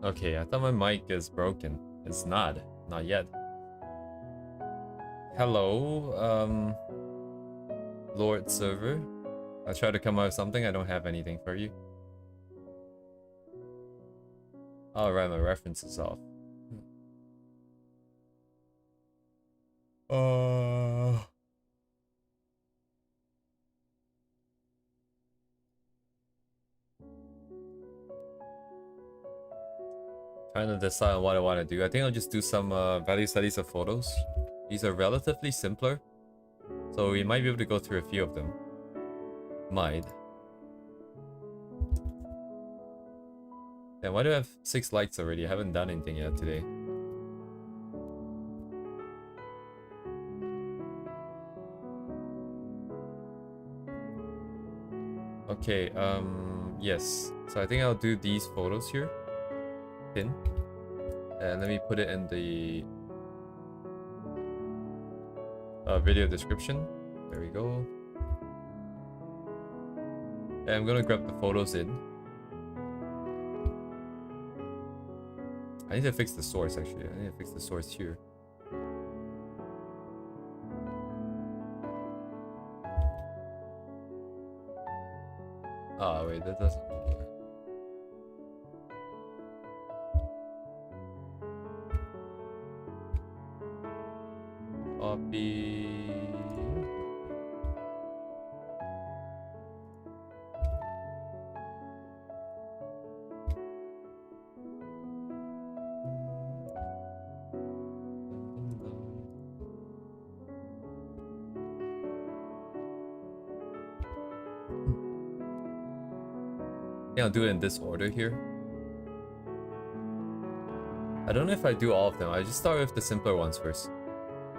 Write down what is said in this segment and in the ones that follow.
Okay, I thought my mic is broken. It's not. Not yet. Hello, Lord Server. I try to come up with something. I don't have anything for you. Alright, my reference is off. Trying to decide on what I want to do. I think I'll just do some value studies of photos. These are relatively simpler, so we might be able to go through a few of them. Might. Yeah, why do I have 6 likes already? I haven't done anything yet today. Okay, yes. So I think I'll do these photos here. Pin. And let me put it in the video description. There we go. And I'm gonna grab the photos in. I need to fix the source actually. I need to fix the source here. Oh wait, that doesn't work. Copy. Yeah, I'll do it in this order here. I don't know if I do all of them. I just start with the simpler ones first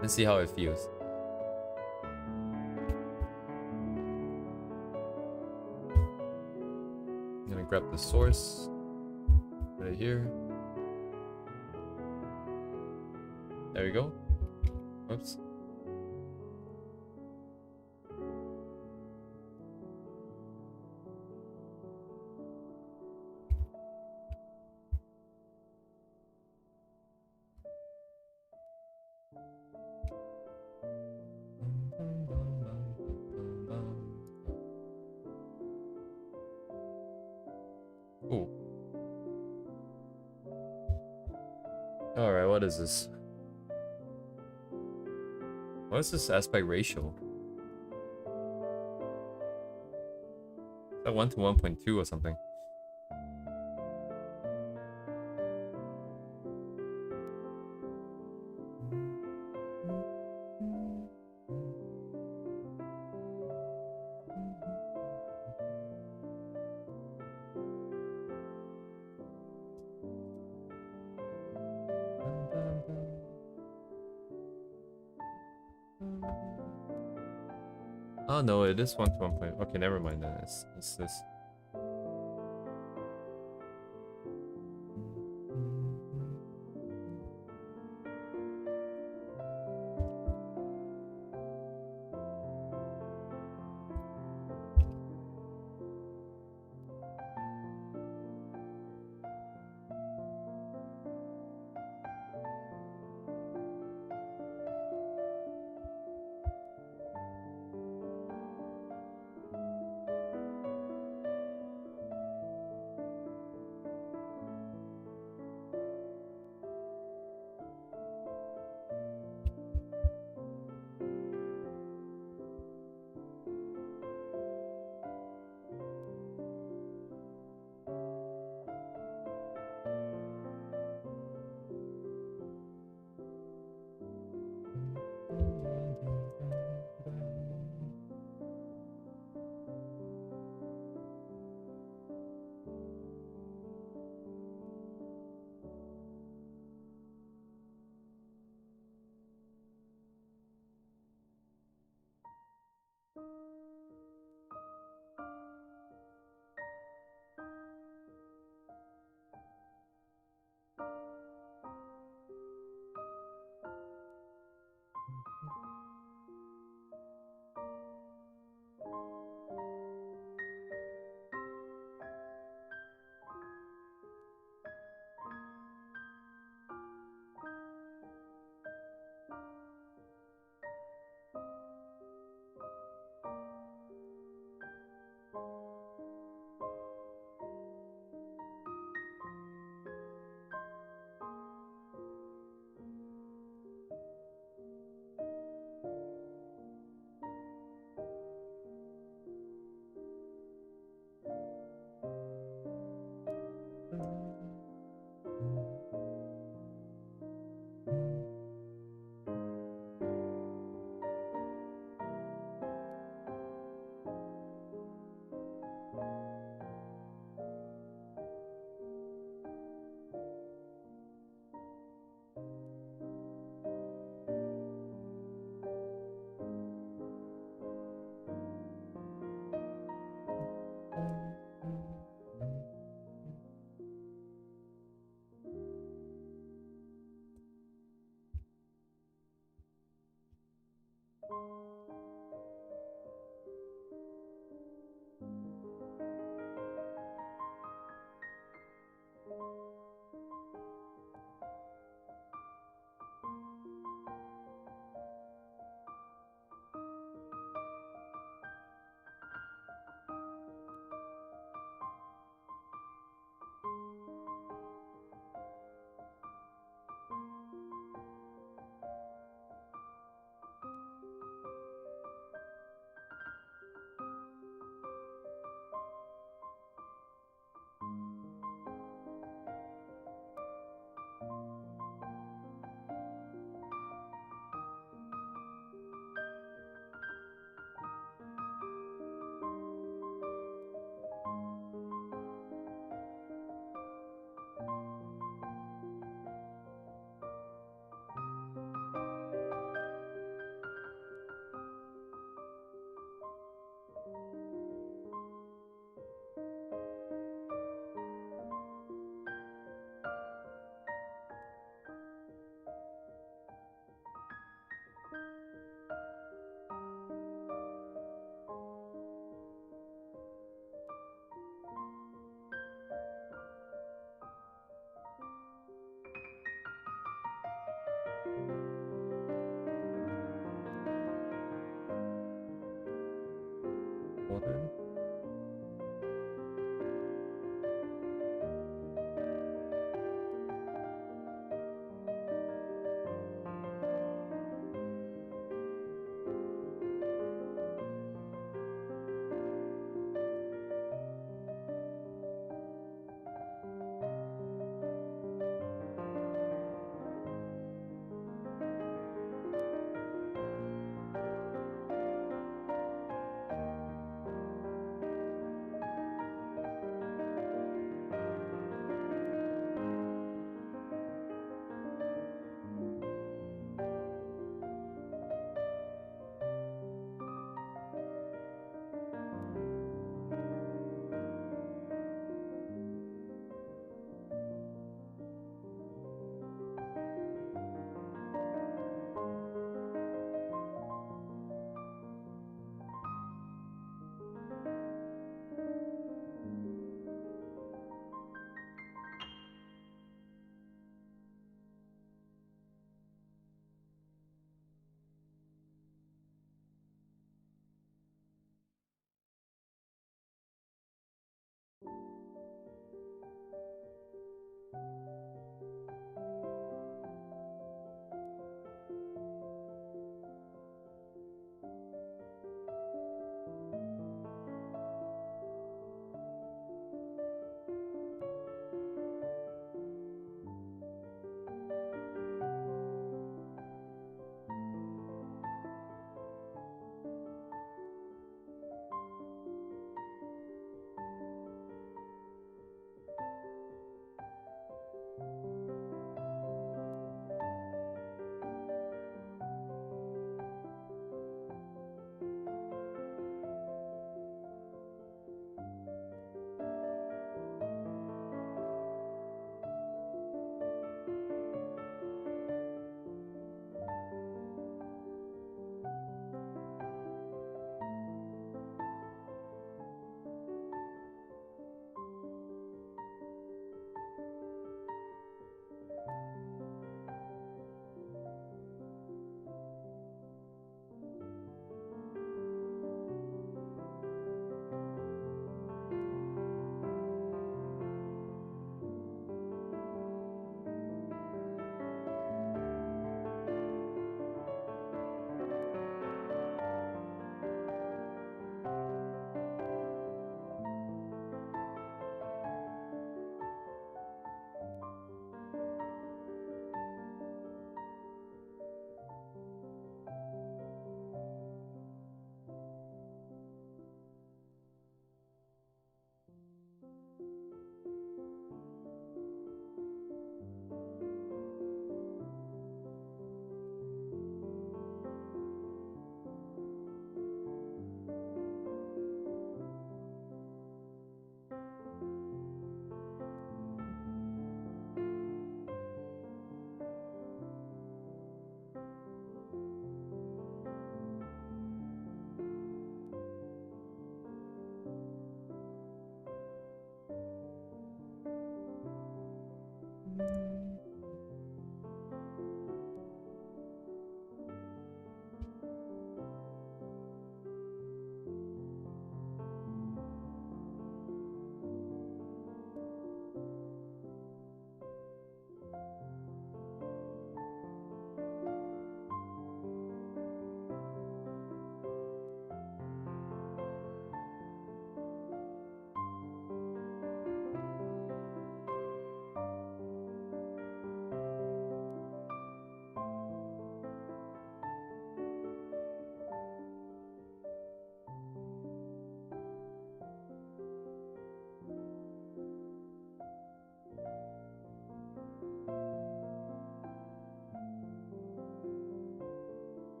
and see how it feels. I'm gonna grab the source right here. There we go. Oops. Ooh. Alright, what is this? What is this aspect ratio? Is that 1 to 1.2 or something? Oh no, it is 1 to 1 point. Okay, never mind then. It's this.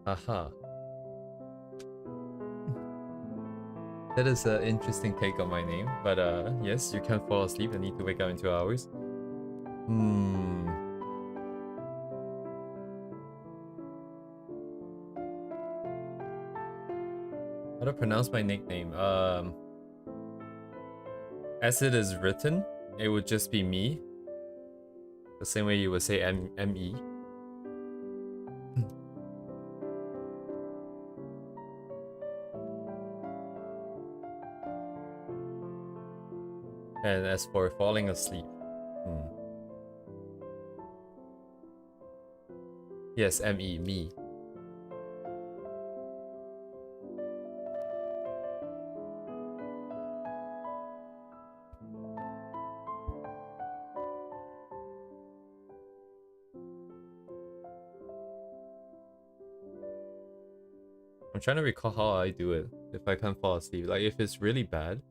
Haha. That is an interesting take on my name, but yes, you can't fall asleep and need to wake up in 2 hours. How to pronounce my nickname? As it is written, it would just be me. The same way you would say M-E. And as for falling asleep, yes, M-E, me. I'm trying to recall how I do it if I can't fall asleep. Like, if it's really bad,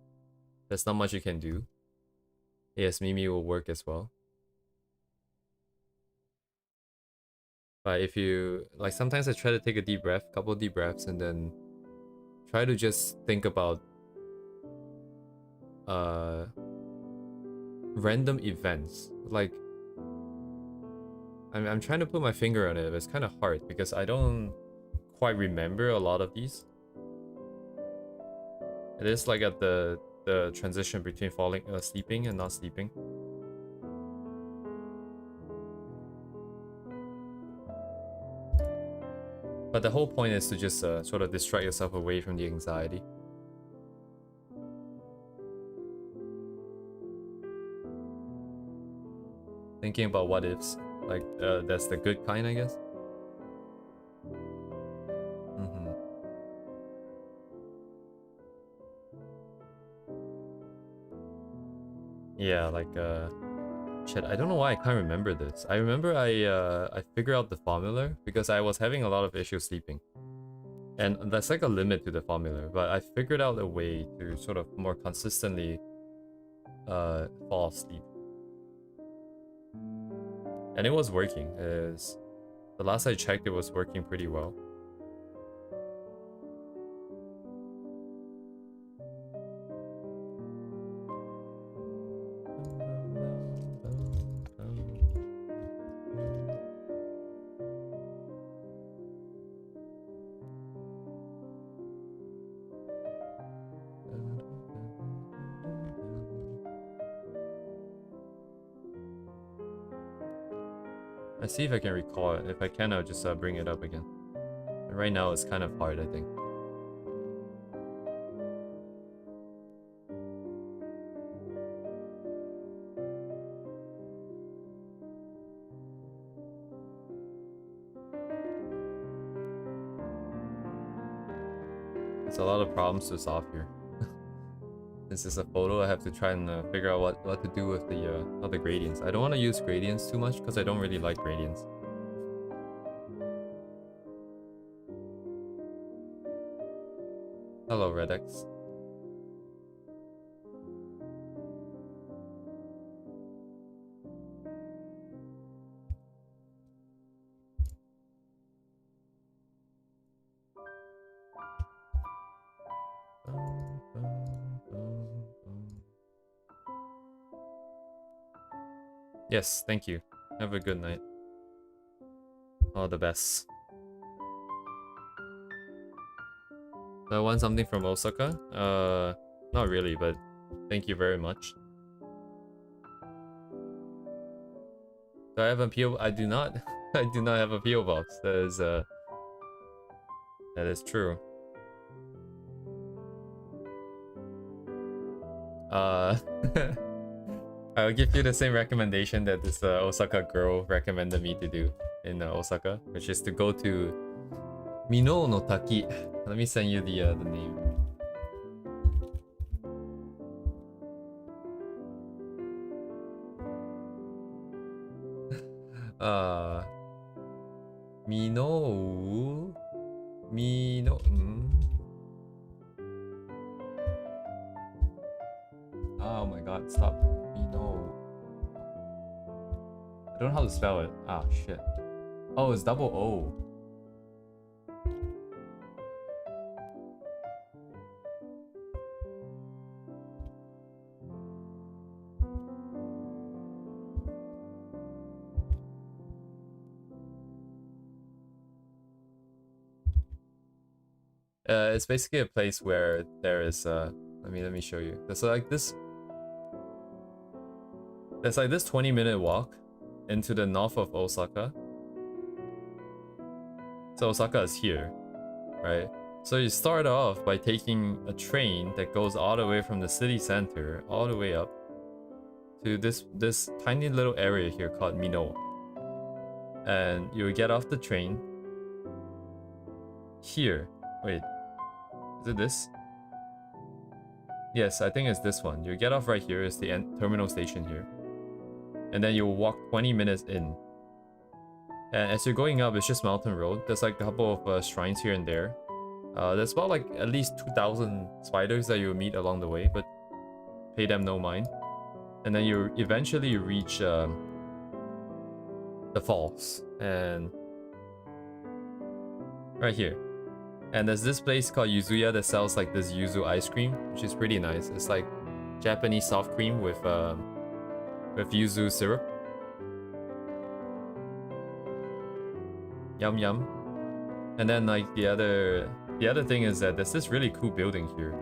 there's not much you can do. Yes, Mimi will work as well. But if you, like, sometimes I try to take a deep breath, couple deep breaths, and then try to just think about random events. Like, I'm trying to put my finger on it, but it's kind of hard because I don't quite remember a lot of these. It is like at the transition between sleeping and not sleeping. But the whole point is to just sort of distract yourself away from the anxiety. Thinking about what ifs, like that's the good kind, I guess. Yeah, like shit, I don't know why I can't remember this. I remember I figured out the formula because I was having a lot of issues sleeping. And that's like a limit to the formula, but I figured out a way to sort of more consistently fall asleep. And it was working. The last I checked, it was working pretty well. Let's see if I can recall it. If I can, I'll just bring it up again. And right now, it's kind of hard, I think. There's a lot of problems to solve here. This is a photo. I have to try and figure out what to do with the gradients. I don't want to use gradients too much because I don't really like gradients. Hello, Redex. Yes, thank you. Have a good night. All the best. Do I want something from Osaka? Not really, but thank you very much. Do I have a PO? I do not. I do not have a PO box. That is true. I'll give you the same recommendation that this Osaka girl recommended me to do in Osaka, which is to go to Mino no Taki. Let me send you the name. Mino. Oh my god, stop. Mino. I don't know how to spell it. Ah, shit. Oh, it's double O. It's basically a place where there is let me show you. There's like this 20-minute walk into the north of Osaka. So Osaka is here, right? So you start off by taking a train that goes all the way from the city center all the way up to this tiny little area here called Minoa. And you get off the train here. Wait, is it this? Yes, I think it's this one. You get off right here. It's the terminal station here. And then you walk 20 minutes in. And as you're going up, it's just mountain road. There's like a couple of shrines here and there. There's about like at least 2,000 spiders that you'll meet along the way, but pay them no mind. And then you eventually reach the falls. And right here. And there's this place called Yuzuya that sells like this yuzu ice cream, which is pretty nice. It's like Japanese soft cream with yuzu syrup. Yum yum. And then like the other thing is that there's this really cool building here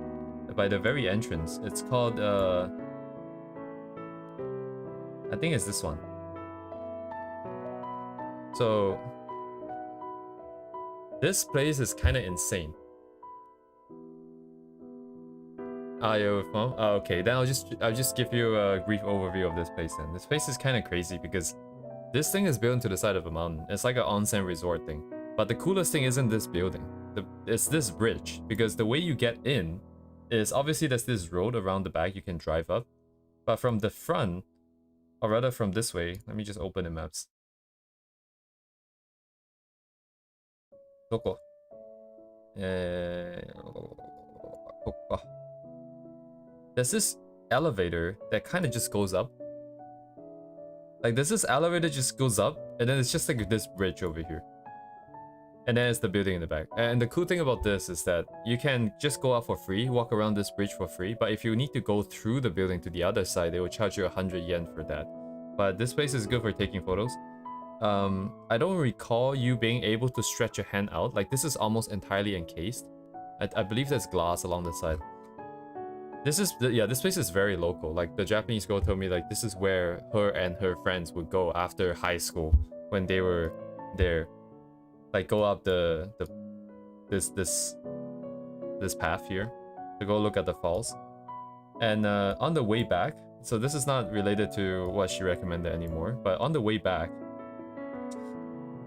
by the very entrance. It's called I think it's this one. So this place is kind of insane. Okay, then I'll just give you a brief overview of this place then. This place is kind of crazy because this thing is built into the side of a mountain. It's like an onsen resort thing. But the coolest thing isn't this building. It's this bridge, because the way you get in is obviously there's this road around the back you can drive up. But from the front, or rather from this way, let me just open the maps. Doko? There's this elevator that kind of just goes up. Like there's this elevator just goes up, and then it's just like this bridge over here. And then it's the building in the back. And the cool thing about this is that you can just go out for free, walk around this bridge for free. But if you need to go through the building to the other side, they will charge you 100 yen for that. But this place is good for taking photos. I don't recall you being able to stretch your hand out. Like this is almost entirely encased. I believe there's glass along the side. This place is very local. Like the Japanese girl told me, like this is where her and her friends would go after high school when they were there. Like go up this path here to go look at the falls. And on the way back, so this is not related to what she recommended anymore, but on the way back,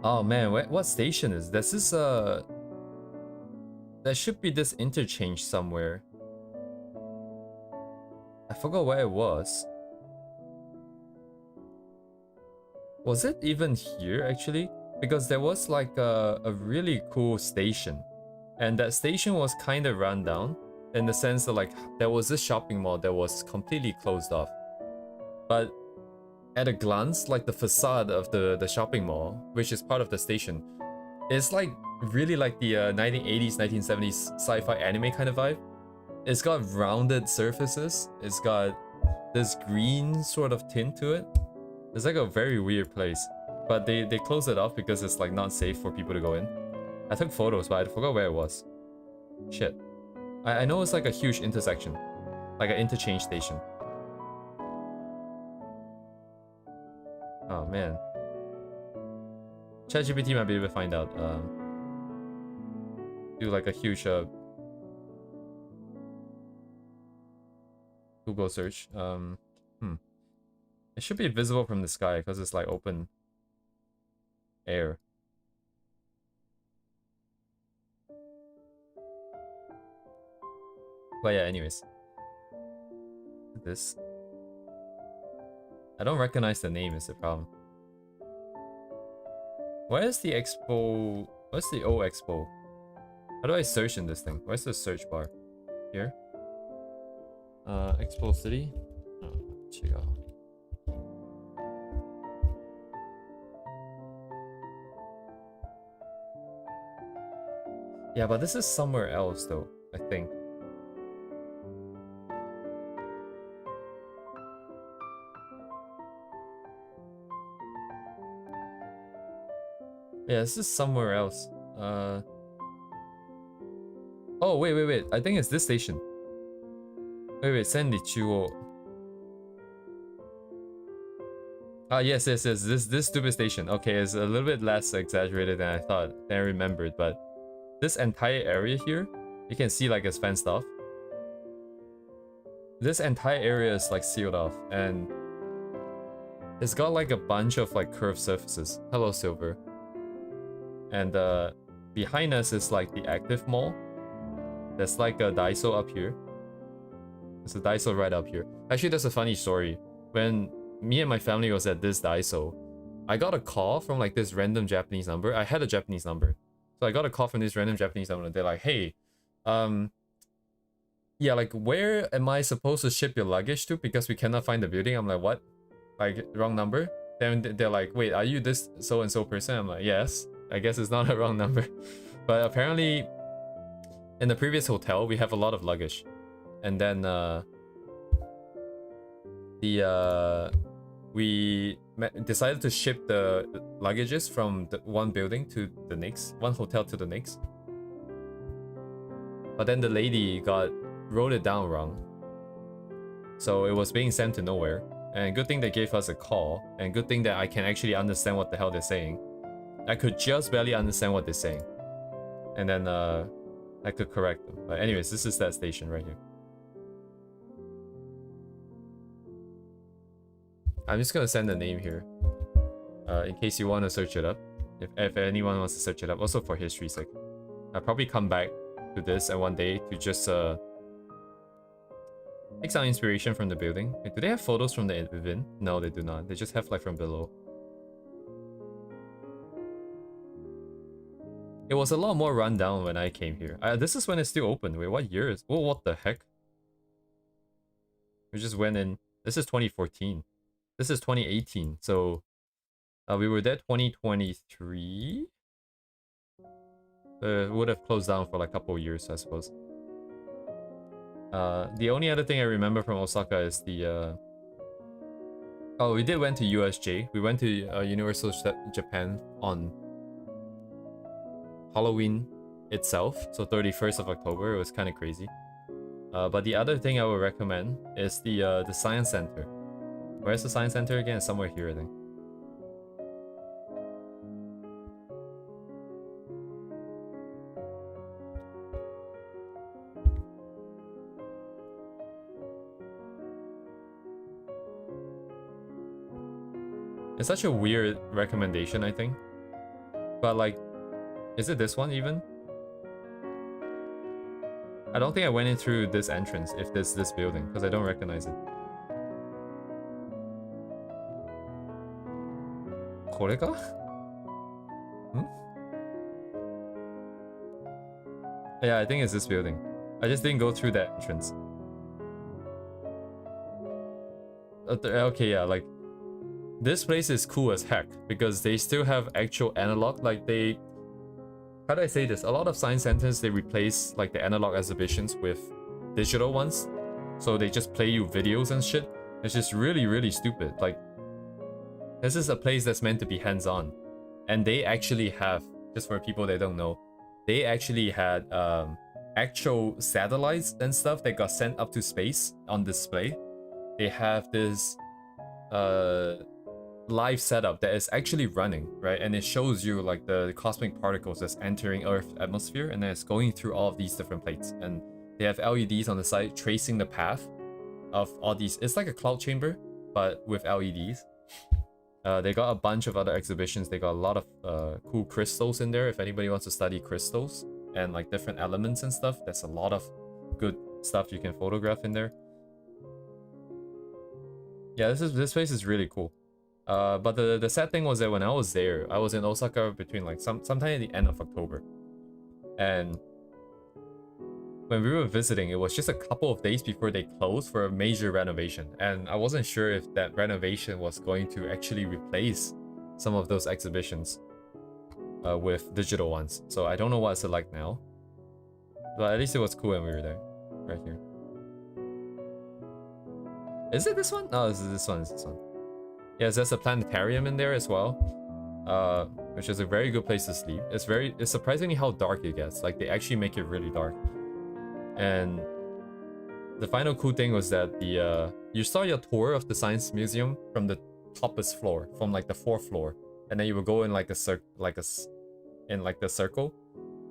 oh man, what station is this? Is there should be this interchange somewhere. I forgot where it was. Was it even here actually? Because there was like a really cool station, and that station was kind of run down in the sense that like there was this shopping mall that was completely closed off. But at a glance, like the facade of the shopping mall, which is part of the station, is like really like the 1980s, 1970s sci-fi anime kind of vibe. It's got rounded surfaces. It's got this green sort of tint to it. It's like a very weird place. But they closed it off because it's like not safe for people to go in. I took photos, but I forgot where it was. Shit. I know it's like a huge intersection. Like an interchange station. Oh man. ChatGPT might be able to find out. Do like a huge Google search. It should be visible from the sky because it's like open air. But yeah, anyways. This. I don't recognize the name is the problem. Where's the expo? Where's the O Expo? How do I search in this thing? Where's the search bar? Here? Expo City? Oh, check out. Yeah, but this is somewhere else though, I think. Yeah, this is somewhere else. Oh, wait. I think it's this station. Wait. Senrichuo. Ah, yes. This stupid station. Okay, it's a little bit less exaggerated than I thought, than I remembered, but this entire area here, you can see like it's fenced off. This entire area is like sealed off, and it's got like a bunch of like curved surfaces. Hello, Silver. And behind us is like the active mall. There's like a Daiso up here. There's a Daiso right up here. Actually, there's a funny story. When me and my family was at this Daiso, I got a call from like this random Japanese number. I had a Japanese number. So I got a call from this random Japanese number. They're like, hey, yeah, like where am I supposed to ship your luggage to? Because we cannot find the building. I'm like, what? Like, wrong number? Then they're like, wait, are you this so-and-so person? I'm like, yes. I guess it's not a wrong number. But apparently, in the previous hotel, we have a lot of luggage. And then, we decided to ship the luggages from the one building to the next, one hotel to the next. But then the lady wrote it down wrong. So it was being sent to nowhere. And good thing they gave us a call, and good thing that I can actually understand what the hell they're saying. I could just barely understand what they're saying. And then I could correct them. But anyways, this is that station right here. I'm just gonna send the name here. In case you want to search it up. If anyone wants to search it up. Also for history's sake. I'll probably come back to this and one day to just take some inspiration from the building. Wait, do they have photos from the within? No, they do not. They just have like from below. It was a lot more run down when I came here. This is when it's still open. Wait, what year is? Oh, what the heck? We just went in. This is 2014. This is 2018. So we were there 2023. Would have closed down for like a couple of years, I suppose. The only other thing I remember from Osaka is the oh, we did went to USJ. We went to Universal Japan on Halloween itself, so 31st of October. It was kind of crazy. But the other thing I would recommend is the Science Center. Where's the Science Center again? It's somewhere here, I think. It's such a weird recommendation, I think. But like, is it this one even? I don't think I went in through this entrance if there's this building, because I don't recognize it. Koreka? Hmm? Yeah, I think it's this building. I just didn't go through that entrance. Okay, yeah, like this place is cool as heck because they still have actual analog. Like they, how do I say this? A lot of science centers, they replace like the analog exhibitions with digital ones. So they just play you videos and shit. It's just really stupid. Like, this is a place that's meant to be hands-on. And they actually have, just for people that don't know, they actually had actual satellites and stuff that got sent up to space on display. They have this live setup that is actually running, right? And it shows you like the cosmic particles that's entering Earth's atmosphere, and then it's going through all of these different plates. And they have LEDs on the side tracing the path of all these. It's like a cloud chamber, but with LEDs. They got a bunch of other exhibitions. They got a lot of cool crystals in there. If anybody wants to study crystals and like different elements and stuff, there's a lot of good stuff you can photograph in there. Yeah, this place is really cool. But the sad thing was that when I was there, I was in Osaka between like sometime at the end of October. And when we were visiting, it was just a couple of days before they closed for a major renovation. And I wasn't sure if that renovation was going to actually replace some of those exhibitions with digital ones. So I don't know what it's like now. But at least it was cool when we were there. Right here. Is it this one? No, it's this one. It's this one. Yes, there's a planetarium in there as well, which is a very good place to sleep. It's surprisingly how dark it gets. Like they actually make it really dark. And the final cool thing was that the you start your tour of the science museum from the topest floor, from like the fourth floor, and then you will go in like a in like the circle.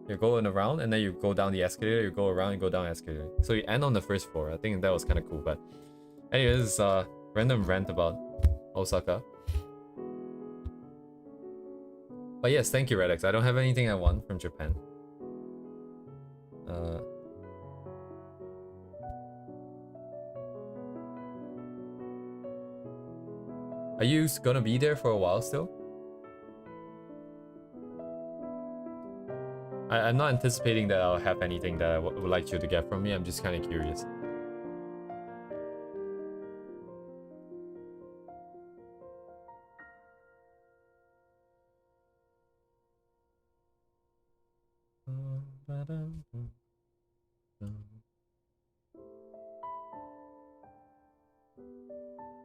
You're going around, and then you go down the escalator. You go around and go down the escalator. So you end on the first floor. I think that was kind of cool. But anyways, random rant about Osaka. But yes, thank you, Redex. I don't have anything I want from Japan. Are you gonna be there for a while still? I'm not anticipating that I'll have anything that I would like you to get from me. I'm just kind of curious.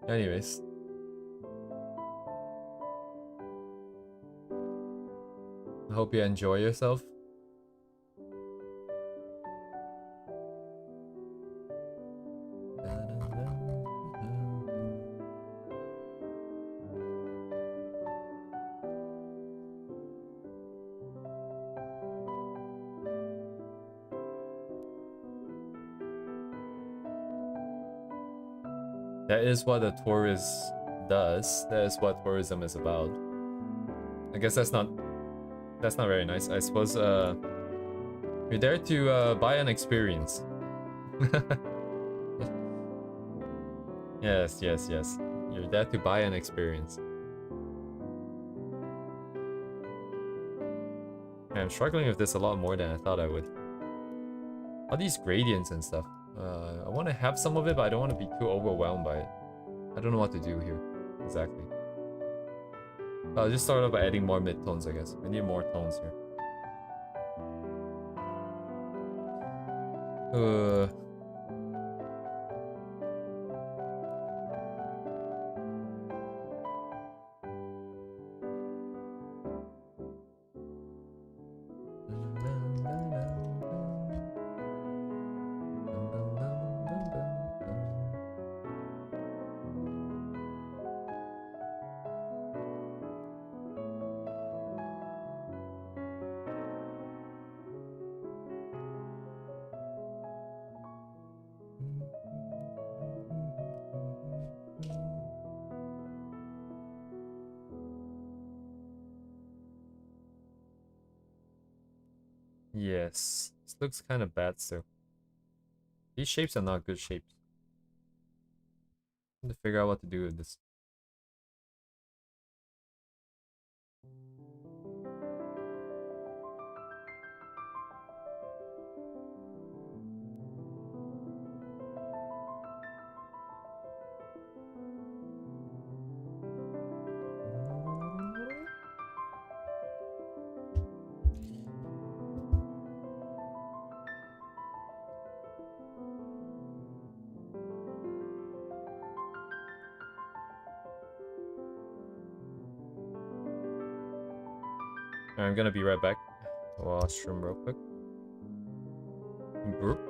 Anyways. I hope you enjoy yourself. That is what a tourist does. That is what tourism is about. I guess that's not very nice. I suppose you're there to buy an experience. Yes. You're there to buy an experience. I'm struggling with this a lot more than I thought I would. All these gradients and stuff. I want to have some of it, but I don't want to be too overwhelmed by it. I don't know what to do here exactly. I'll just start off by adding more mid-tones, I guess. We need more tones here. Yes, this looks kind of bad still. These shapes are not good shapes. I have to figure out what to do with this. I'm gonna be right back. Washroom real quick. Broop.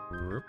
Broop.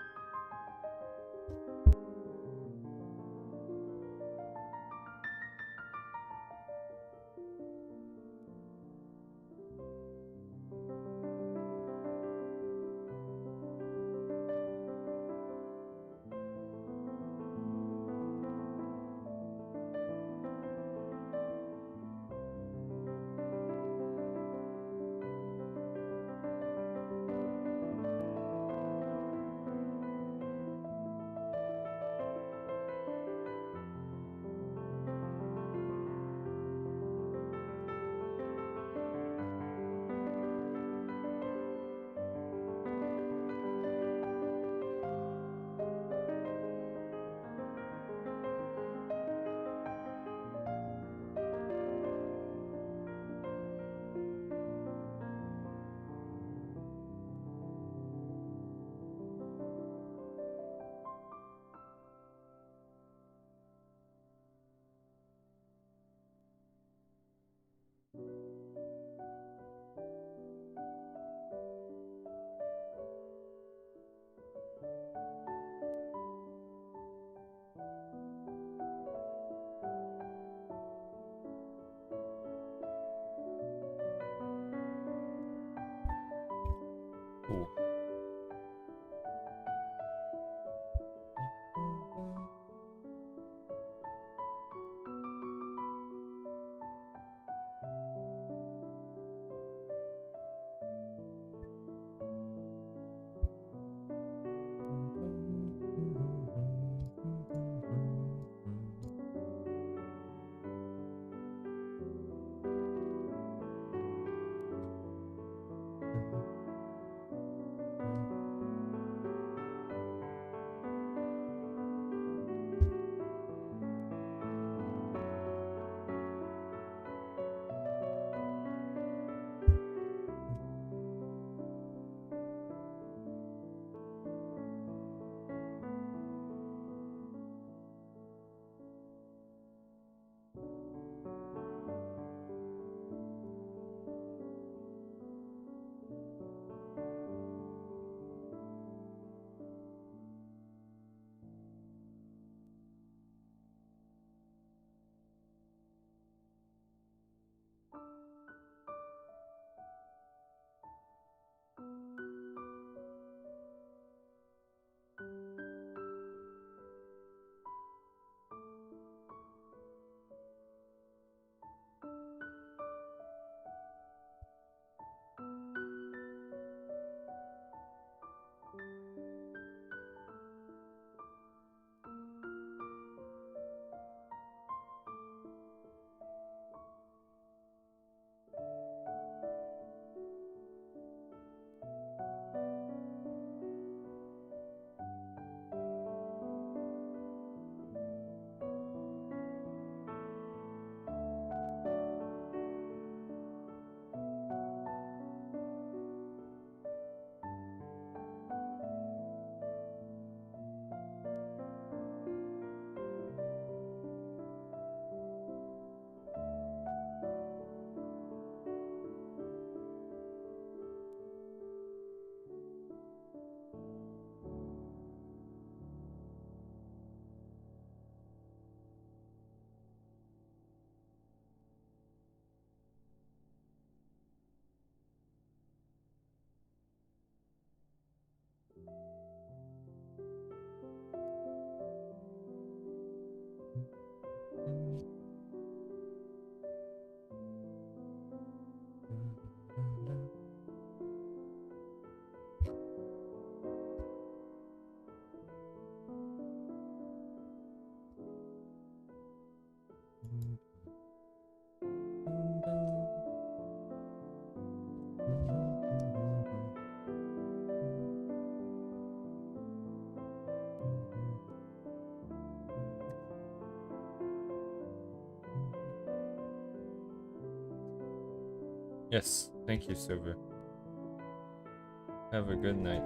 Ooh. Yes, thank you, Silver. Have a good night.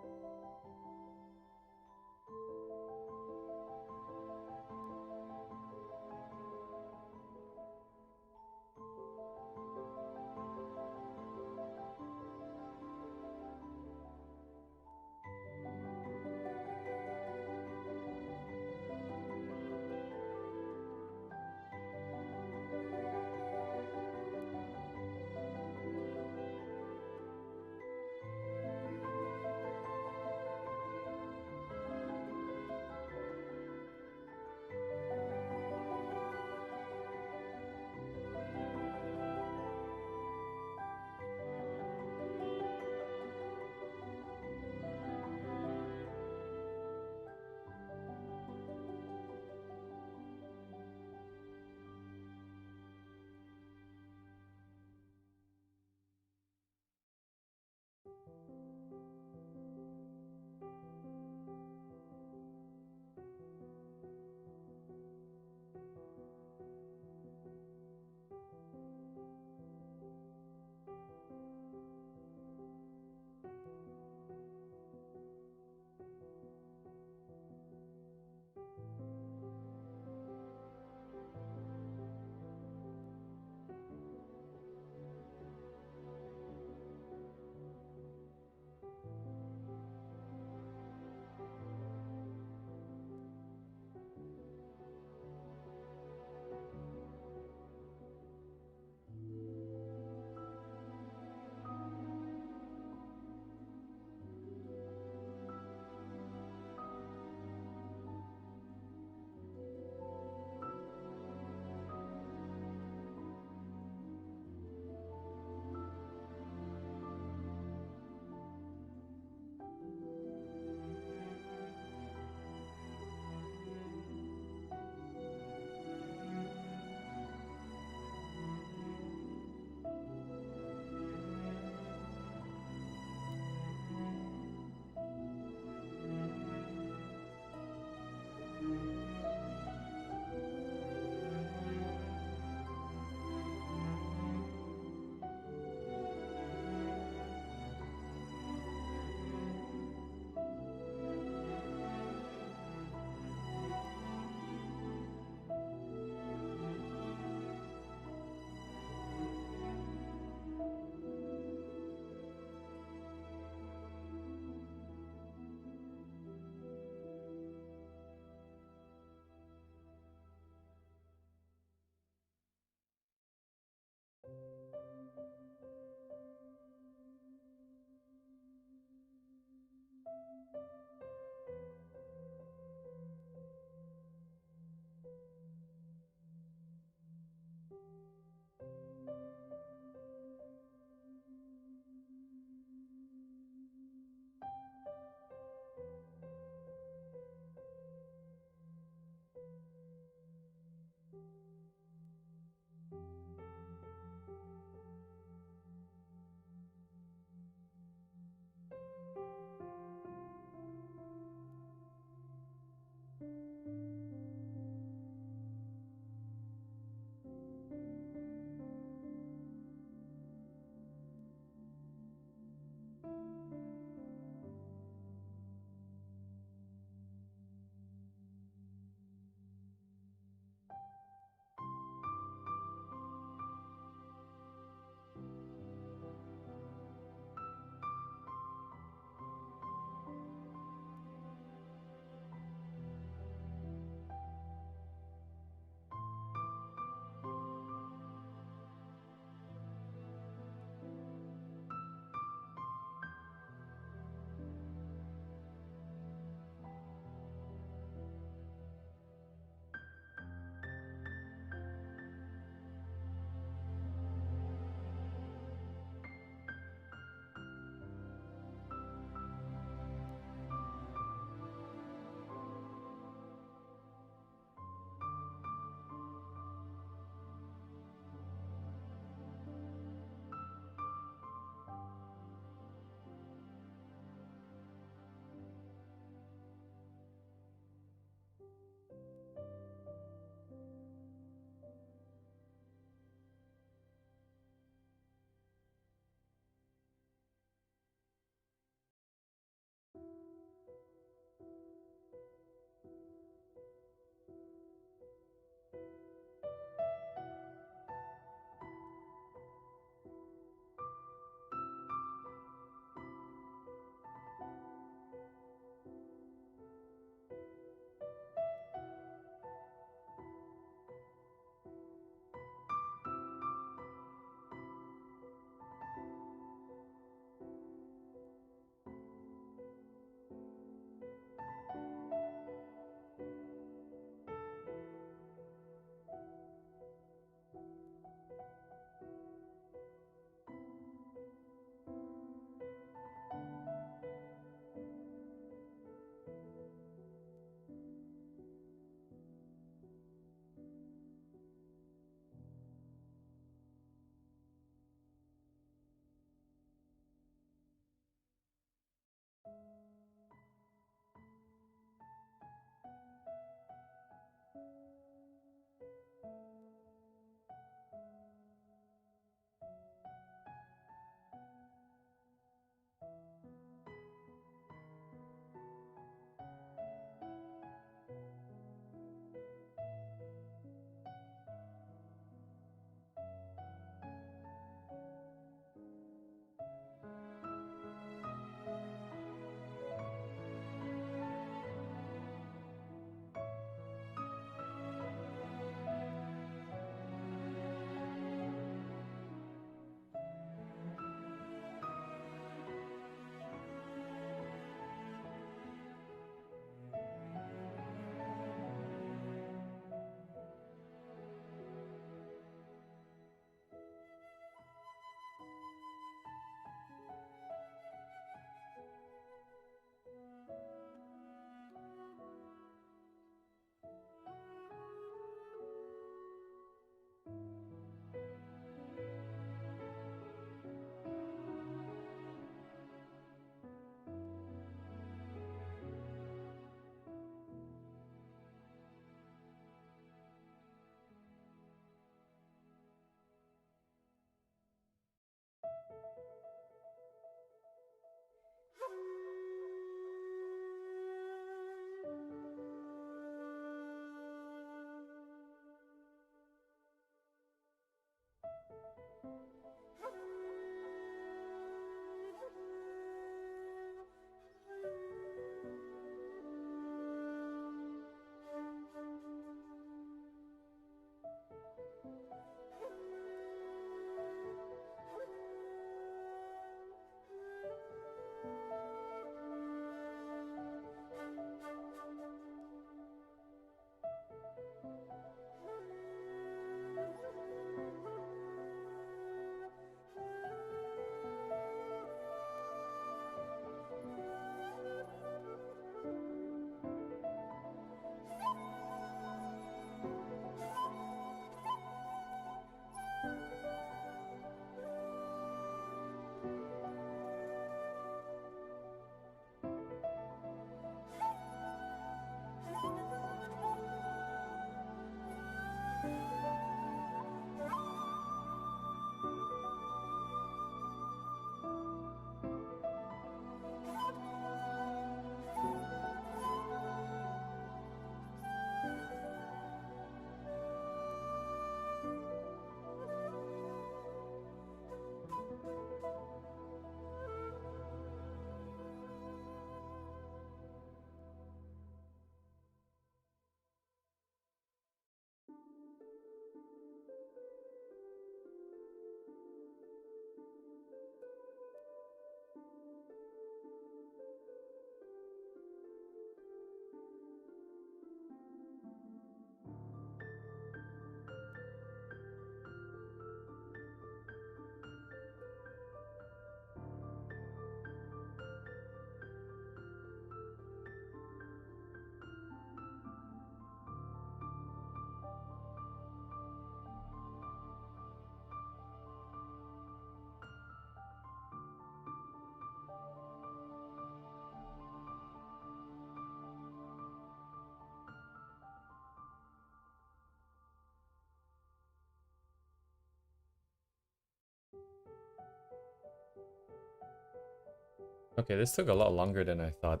Okay, this took a lot longer than I thought.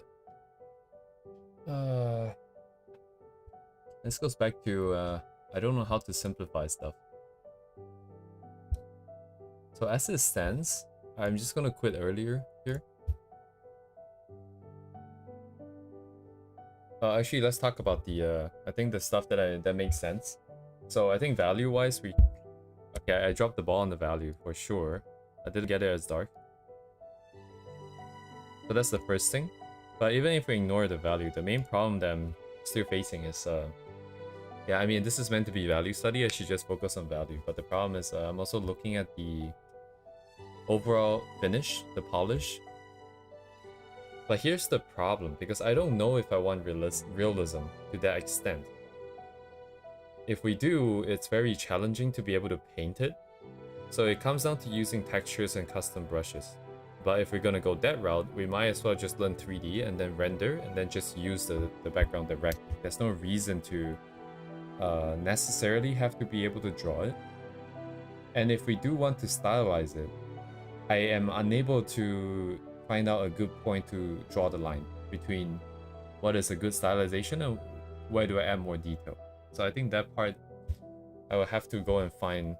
This goes back to I don't know how to simplify stuff. So as it stands, I'm just gonna quit earlier here. Actually, let's talk about the I think the stuff that makes sense. So I think value-wise, okay, I dropped the ball on the value for sure. I didn't get it as dark. So that's the first thing. But even if we ignore the value, the main problem that I'm still facing is yeah, I mean, this is meant to be value study. I should just focus on value. But the problem is I'm also looking at the overall finish, the polish. But here's the problem, because I don't know if I want realism to that extent. If we do, it's very challenging to be able to paint it. So it comes down to using textures and custom brushes. But if we're gonna go that route, we might as well just learn 3D and then render and then just use the background directly. There's no reason to necessarily have to be able to draw it. And if we do want to stylize it, I am unable to find out a good point to draw the line between what is a good stylization and where do I add more detail. So I think that part, I will have to go and find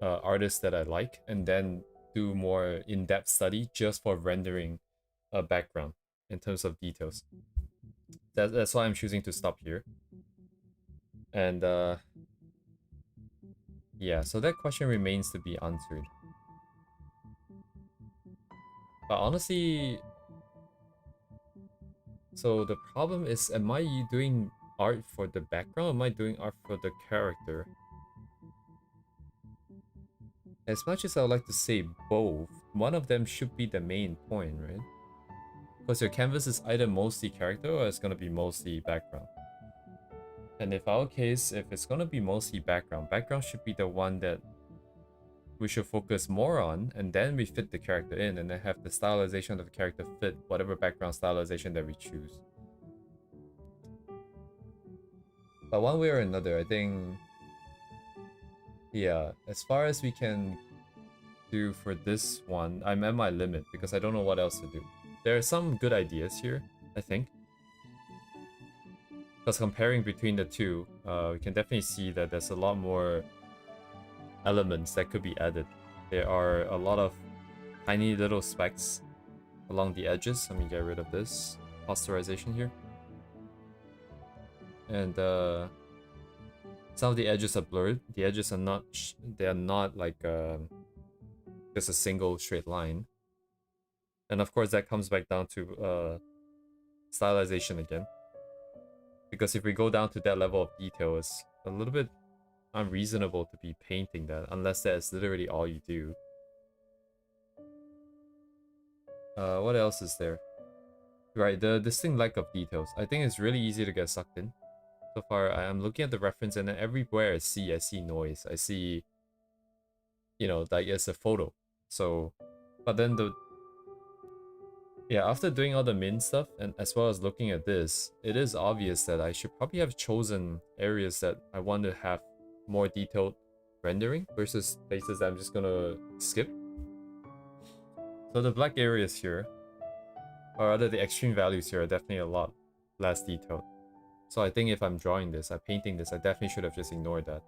artists that I like and then do more in-depth study just for rendering a background in terms of details. That's why I'm choosing to stop here. And yeah, so that question remains to be answered. But honestly, so the problem is, am I doing art for the background or am I doing art for the character? As much as I would like to say both, one of them should be the main point, right? Because your canvas is either mostly character or it's going to be mostly background. And if our case, if it's going to be mostly background, background should be the one that we should focus more on, and then we fit the character in and then have the stylization of the character fit whatever background stylization that we choose. But one way or another, I think, yeah, as far as we can do for this one, I'm at my limit because I don't know what else to do. There are some good ideas here, I think. Because comparing between the two, we can definitely see that there's a lot more elements that could be added. There are a lot of tiny little specks along the edges. Let me get rid of this posterization here. And some of the edges are blurred. The edges are not, they are not like just a single straight line. And of course that comes back down to stylization again. Because if we go down to that level of detail, it's a little bit unreasonable to be painting that unless that's literally all you do. What else is there? Right, the distinct lack of details. I think it's really easy to get sucked in. So far, I'm looking at the reference and then everywhere I see noise. I see, you know, like it's a photo. So, but then yeah, after doing all the min stuff and as well as looking at this, it is obvious that I should probably have chosen areas that I want to have more detailed rendering versus places that I'm just gonna skip. So the black areas here, or rather the extreme values here, are definitely a lot less detailed. So I think if I'm drawing this, I'm painting this, I definitely should have just ignored that.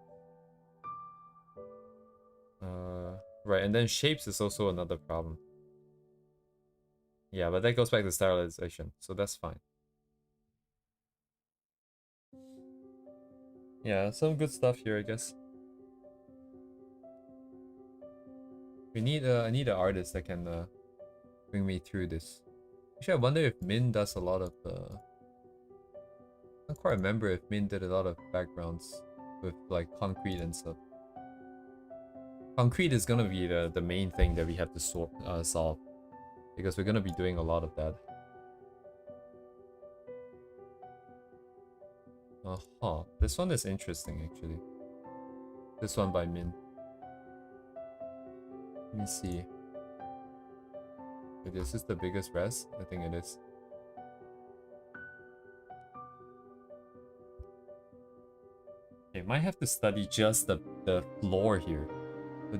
Right, and then shapes is also another problem. Yeah, but that goes back to stylization, so that's fine. Yeah, some good stuff here, I guess. We need I need an artist that can bring me through this. Actually, I wonder if Min does a lot of I can't quite remember if Min did a lot of backgrounds with like concrete and stuff. Concrete is gonna be the main thing that we have to solve, because we're gonna be doing a lot of that. This one is interesting actually. This one by Min. Let me see. Wait, is this the biggest res? I think it is. Okay, might have to study just the floor here.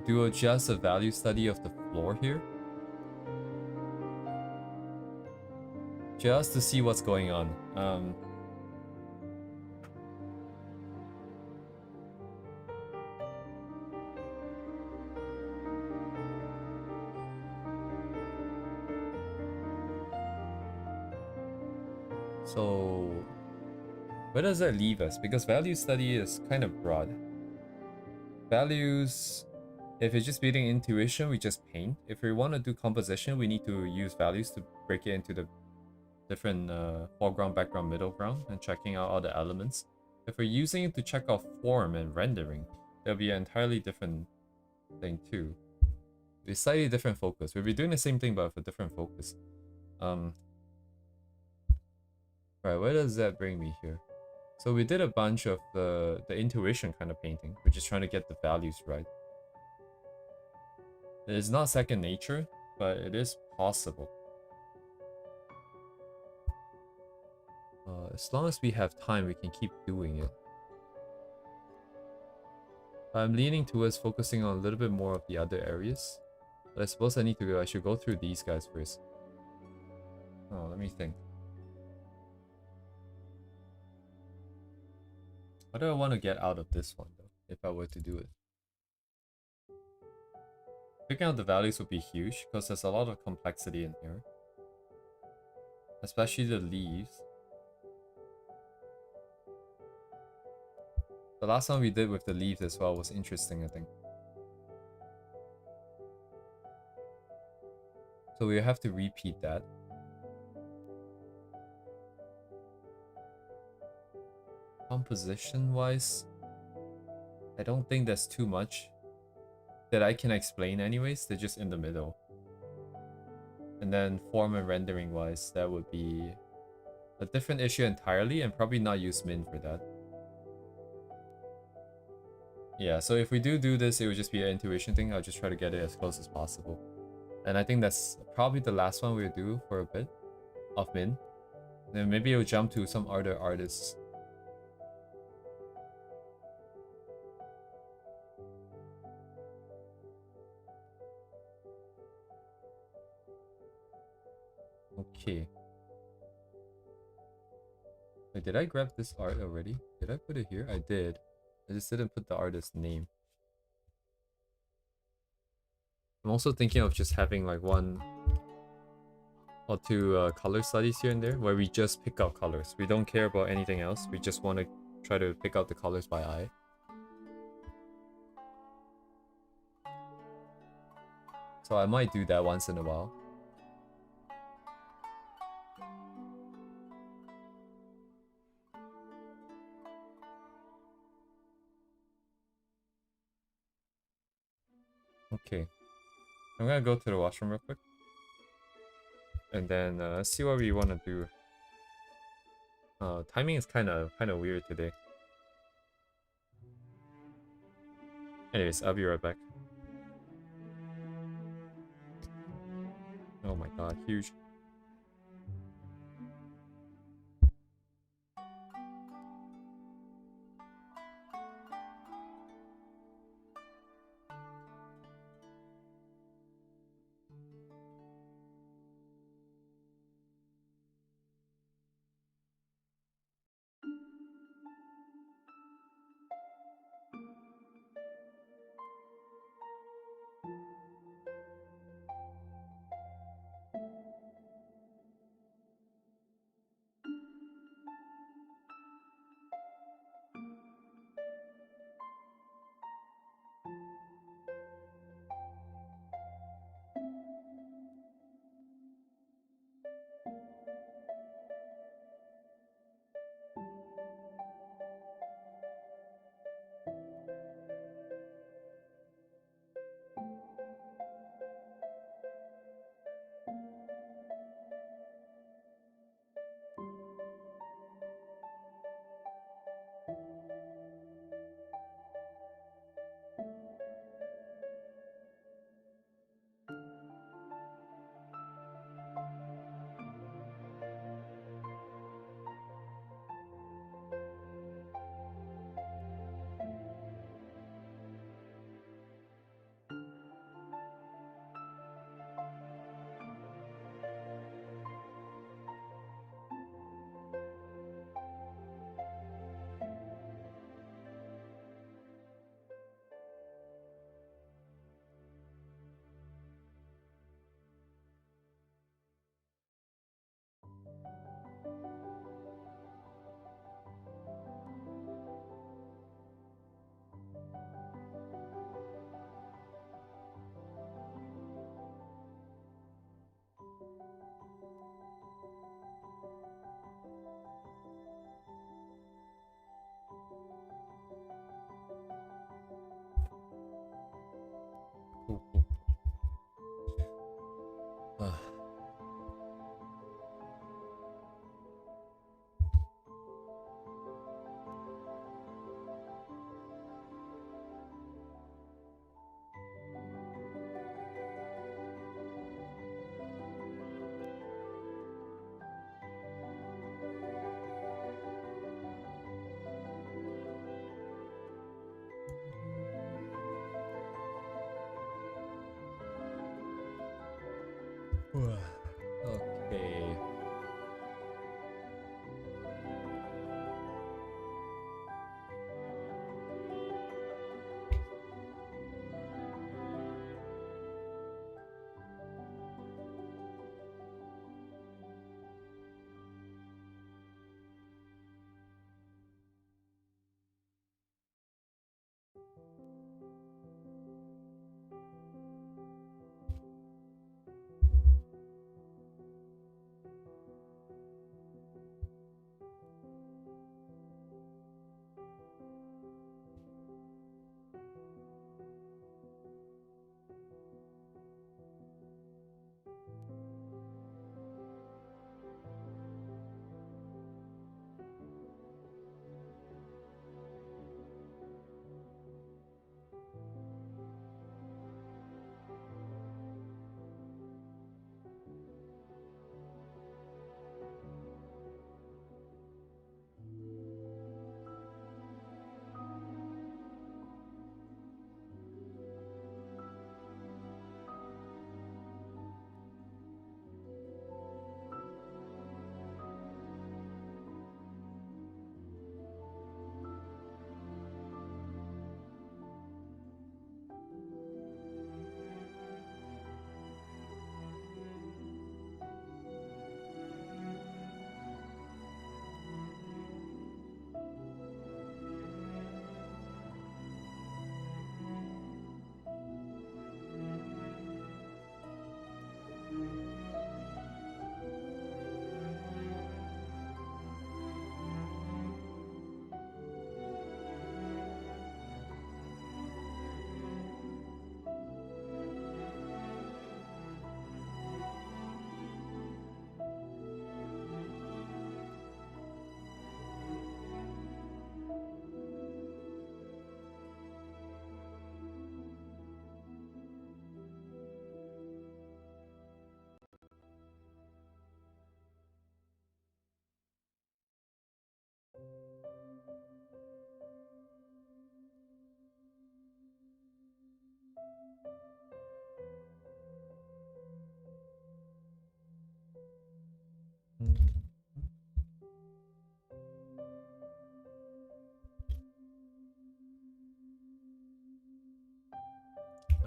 Do just a value study of the floor here. just to see what's going on. So where does that leave us? Because value study is kind of broad. Values, if it's just building intuition, we just paint. If we want to do composition, we need to use values to break it into the different foreground, background, middle ground, and checking out all the elements. If we're using it to check out form and rendering, there'll be an entirely different thing too. It's slightly different focus. We'll be doing the same thing but with a different focus. Right, where does that bring me here? So we did a bunch of the intuition kind of painting. We're just trying to get the values right. It is not second nature, but it is possible. As long as we have time, we can keep doing it. I'm leaning towards focusing on a little bit more of the other areas. But I suppose I should go through these guys first. Oh, let me think. What do I want to get out of this one though, if I were to do it? Figuring out the values would be huge because there's a lot of complexity in here. Especially the leaves. The last one we did with the leaves as well was interesting, I think. So we have to repeat that. Composition wise, I don't think there's too much that I can explain anyways. They're just in the middle. And then form and rendering wise, that would be a different issue entirely and probably not use Min for that. Yeah, so if we do this, it would just be an intuition thing. I'll just try to get it as close as possible. And I think that's probably the last one we'll do for a bit of Min. Then maybe it'll jump to some other artists. Okay. Wait, did I grab this art already? Did I put it here? I did. I just didn't put the artist's name. I'm also thinking of just having like 1 or 2 color studies here and there where we just pick out colors. We don't care about anything else. We just want to try to pick out the colors by eye. So I might do that once in a while. Okay. I'm gonna go to the washroom real quick. And then let's see what we want to do. Timing is kind of weird today. Anyways, I'll be right back. Oh my god, huge. Okay.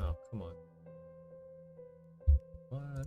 Oh, come on. What?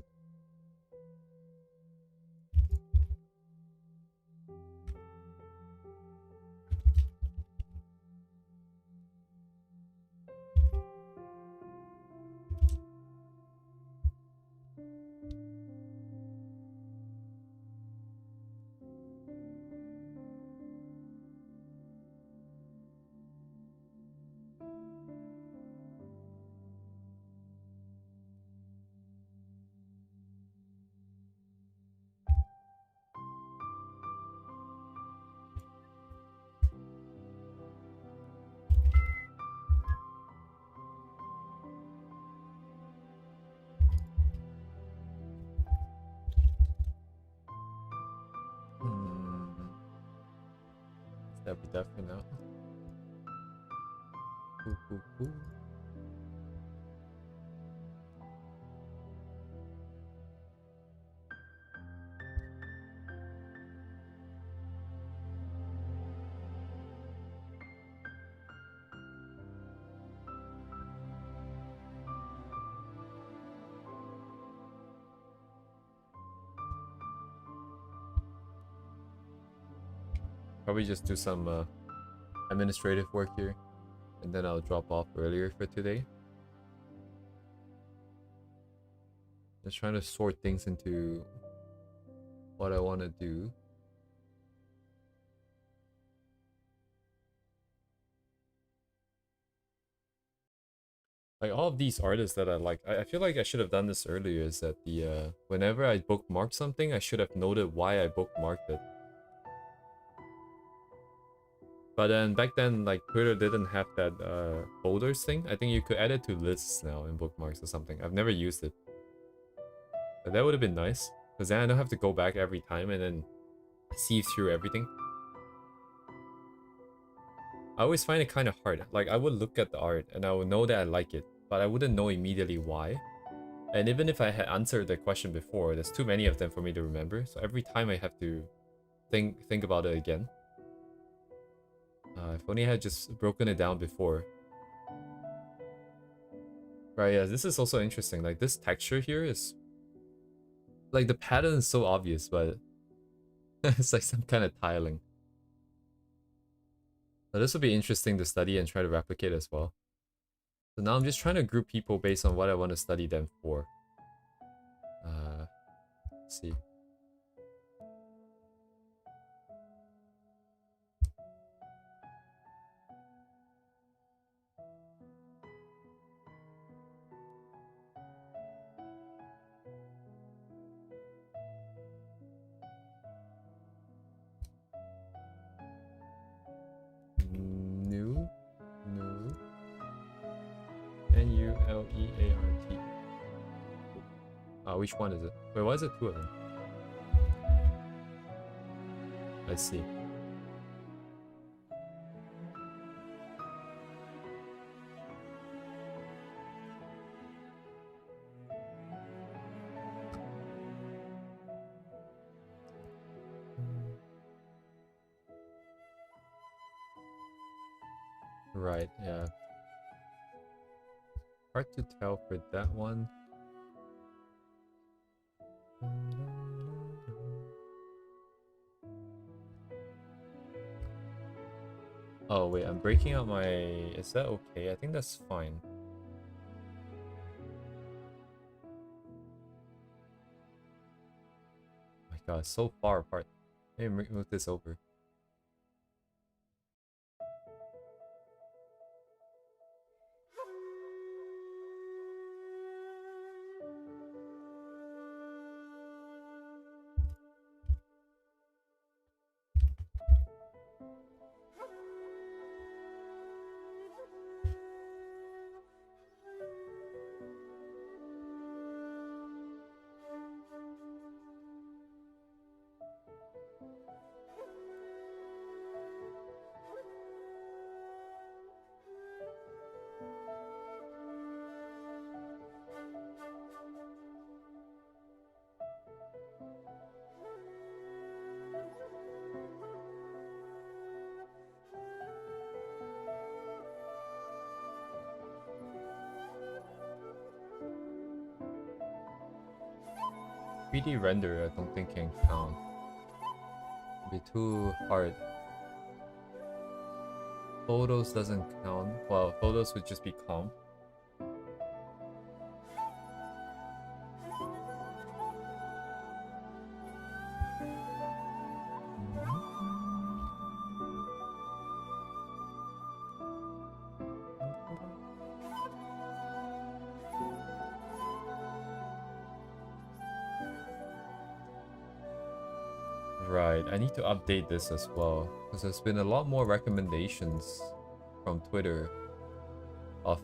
That'd be definitely now. Ooh, ooh, ooh. Probably just do some administrative work here, and then I'll drop off earlier for today. Just trying to sort things into what I want to do. Like all of these artists that I like, I feel like I should have done this earlier. Is that the whenever I bookmark something, I should have noted why I bookmarked it. But then back then, like Twitter didn't have that folders thing. I think you could add it to lists now in bookmarks or something. I've never used it. But that would have been nice, because then I don't have to go back every time and then sieve through everything. I always find it kind of hard. Like I would look at the art and I would know that I like it, but I wouldn't know immediately why. And even if I had answered the question before, there's too many of them for me to remember. So every time I have to think about it again. If only I had just broken it down before. Right, yeah, this is also interesting. Like, this texture here is... Like, the pattern is so obvious, but... it's like some kind of tiling. So this would be interesting to study and try to replicate as well. So now I'm just trying to group people based on what I want to study them for. Let's see. New. Nuleart. Which one is it? Wait, why is it two of them? Let's see. Right, yeah. Hard to tell for that one. Oh wait, I'm breaking out my... Is that okay? I think that's fine. Oh my god, it's so far apart. Let me move this over. .3D render, I don't think can count. It'd be too hard. Photos doesn't count. Well, photos would just be comp. Right, I need to update this as well, because there's been a lot more recommendations from Twitter of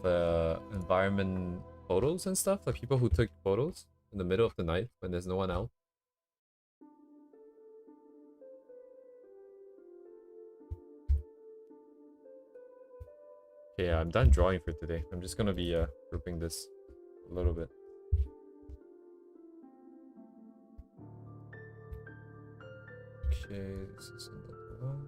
environment photos and stuff, like people who took photos in the middle of the night when there's no one out. Okay, yeah, I'm done drawing for today. I'm just gonna be grouping this a little bit. Okay, this is another one.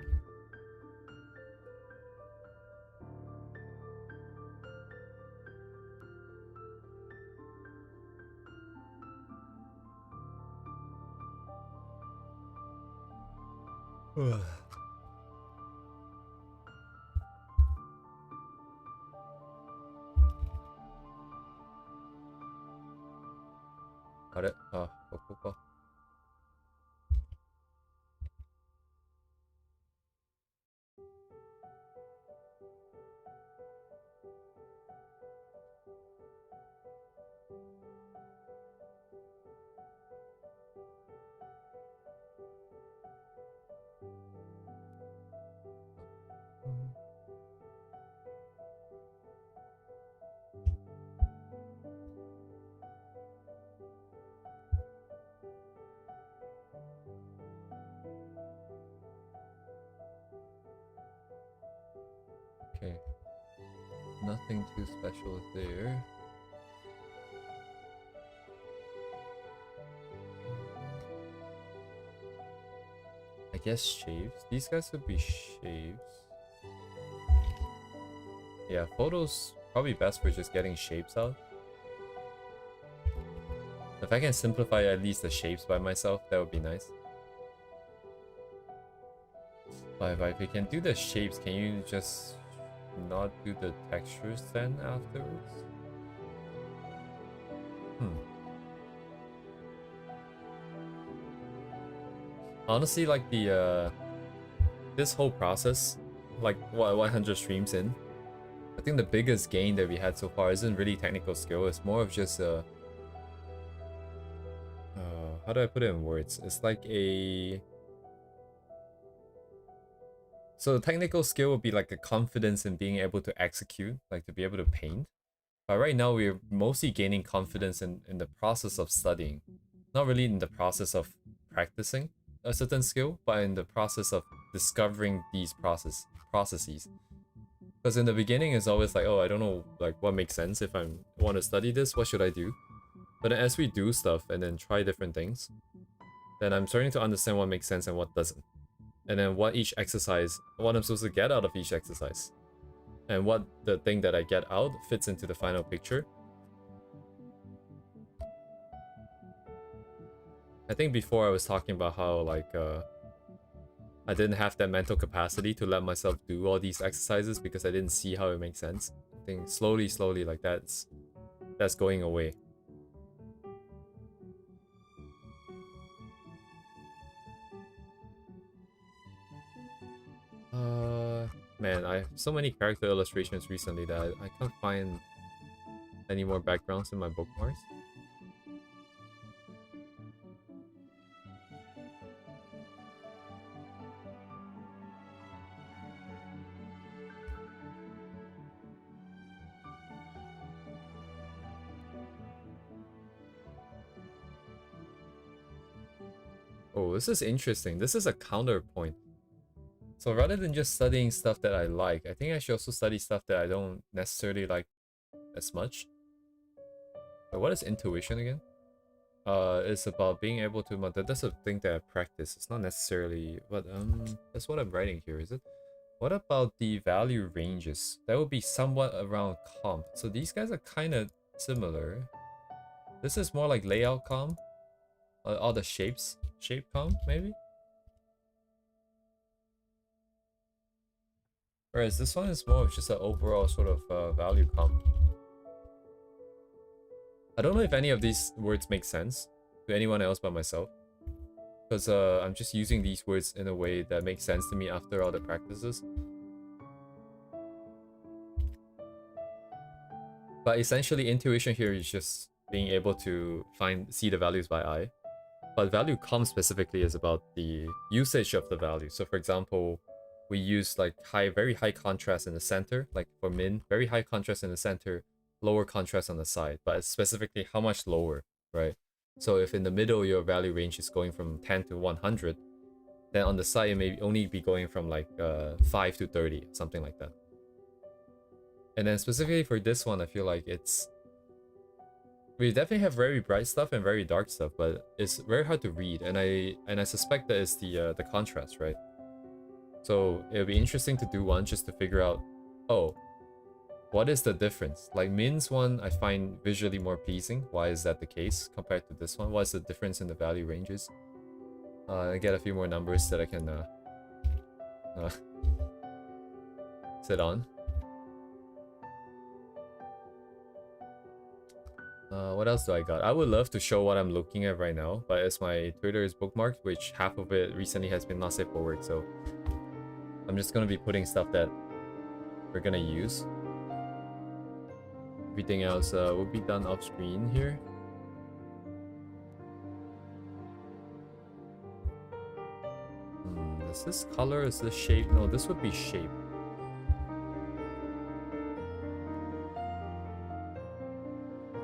ここか。Okay. Nothing too special there. guess shapes. These guys would be shapes. Yeah, photos probably best for just getting shapes out. If I can simplify at least the shapes by myself, that would be nice. But if we can do the shapes, can you just not do the textures then afterwards? Honestly, like the this whole process, like what 100 streams in, I think the biggest gain that we had so far isn't really technical skill. It's more of just how do I put it in words? It's like a, so the technical skill would be like a confidence in being able to execute, like to be able to paint. But right now we're mostly gaining confidence in the process of studying, not really in the process of practicing a certain skill, but in the process of discovering these processes. Because in the beginning it's always like, oh, I don't know like what makes sense. If I want to study this, what should I do? But then as we do stuff and then try different things, then I'm starting to understand what makes sense and what doesn't. And then what each exercise, what I'm supposed to get out of each exercise. And what the thing that I get out fits into the final picture. I think before I was talking about how like I didn't have that mental capacity to let myself do all these exercises because I didn't see how it makes sense. I think slowly like that's going away. Man, I have so many character illustrations recently that I can't find any more backgrounds in my bookmarks. Oh, this is interesting. This is a counterpoint. So rather than just studying stuff that I like, I think I should also study stuff that I don't necessarily like as much. But what is intuition again? It's about being able to, that's a thing that I practice. It's not necessarily, but that's what I'm writing here, is it? What about the value ranges? That would be somewhat around comp. So these guys are kind of similar. This is more like layout comp. All the shapes, shape comp maybe? Whereas this one is more of just an overall sort of value comp. I don't know if any of these words make sense to anyone else but myself. Because I'm just using these words in a way that makes sense to me after all the practices. But essentially intuition here is just being able to see the values by eye. But value comp specifically is about the usage of the value. So for example, we use like very high contrast in the center, like for min, very high contrast in the center, lower contrast on the side, but it's specifically how much lower, right? So if in the middle your value range is going from 10 to 100, then on the side it may only be going from like 5 to 30, something like that. And then specifically for this one, I feel like we definitely have very bright stuff and very dark stuff, but it's very hard to read, and I suspect that it's the contrast, right? So it'll be interesting to do one just to figure out, oh, what is the difference? Like Min's one I find visually more pleasing. Why is that the case compared to this one? What is the difference in the value ranges? I get a few more numbers that I can sit on. What else do I got? I would love to show what I'm looking at right now, but as my Twitter is bookmarked, which half of it recently has been not safe for work, so I'm just gonna be putting stuff that we're gonna use. Everything else will be done off screen here. Is this color? Is this shape? No, this would be shape.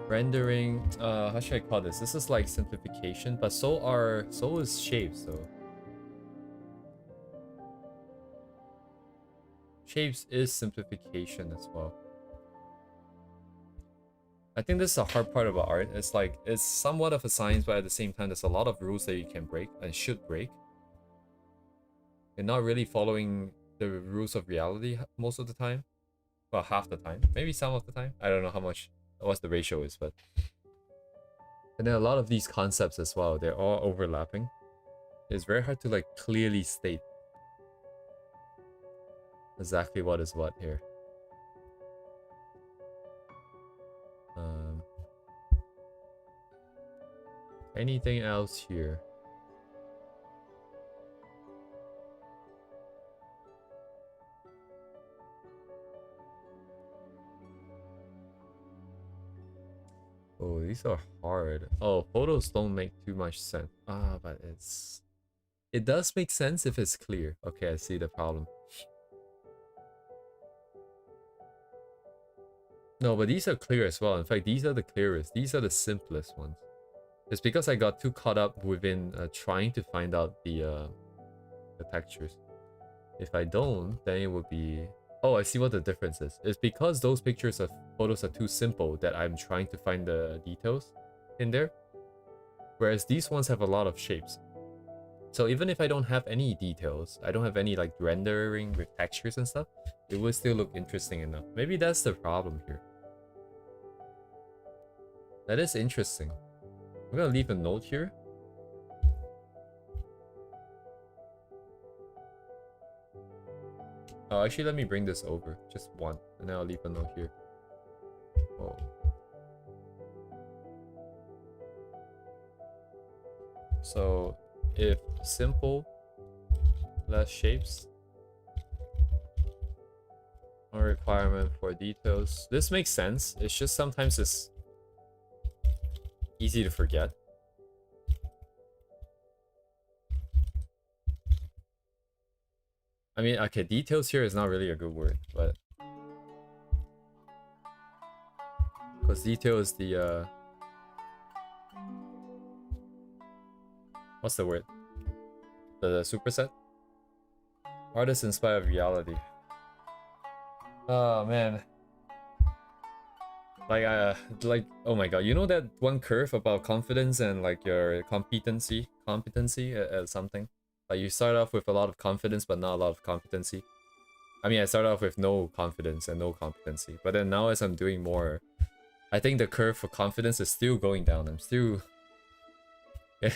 Rendering, how should I call this? This is like simplification, but so is shape, so shapes is simplification as well. I think this is a hard part about art. It's like, it's somewhat of a science, but at the same time there's a lot of rules that you can break and should break. You're not really following the rules of reality most of the time. Well, half the time. Maybe some of the time. I don't know how much, what the ratio is, but... And then a lot of these concepts as well, they're all overlapping. It's very hard to like clearly state exactly what is what here. Anything else here? Oh, these are hard. Oh, photos don't make too much sense. Ah, but it does make sense if it's clear. Okay, I see the problem. No, but these are clear as well. In fact, these are the clearest. These are the simplest ones. It's because I got too caught up within trying to find out the textures. If I don't, then it would be... Oh, I see what the difference is. It's because those pictures of photos are too simple that I'm trying to find the details in there. Whereas these ones have a lot of shapes. So even if I don't have any details, I don't have any like rendering with textures and stuff, it would still look interesting enough. Maybe that's the problem here. That is interesting. I'm gonna leave a note here. Oh, actually, let me bring this over. Just one. And then I'll leave a note here. Oh. So, if simple, less shapes, no requirement for details. This makes sense. It's just sometimes it's easy to forget. I mean, okay, details here is not really a good word, but... Because detail is the, what's the word? The superset? Artist inspired reality. Oh, man. Like, oh my god, you know that one curve about confidence and like your competency at something? Like you start off with a lot of confidence but not a lot of competency. I mean, I started off with no confidence and no competency, but then now as I'm doing more, I think the curve for confidence is still going down. I'm still... Yeah.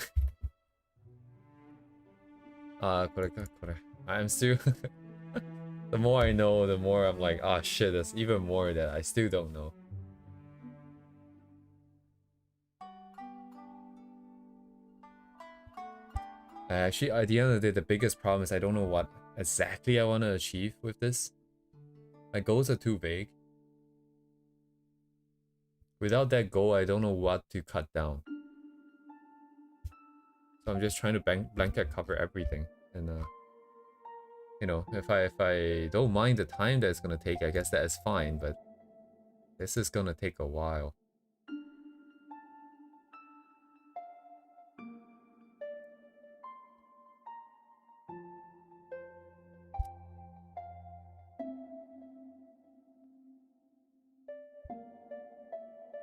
I'm still... The more I know, the more I'm like, ah shit, there's even more that I still don't know. Actually, at the end of the day, the biggest problem is I don't know what exactly I want to achieve with this. My goals are too vague. Without that goal, I don't know what to cut down. So I'm just trying to blanket cover everything. And you know, if I don't mind the time that it's gonna take, I guess that is fine, but this is gonna take a while.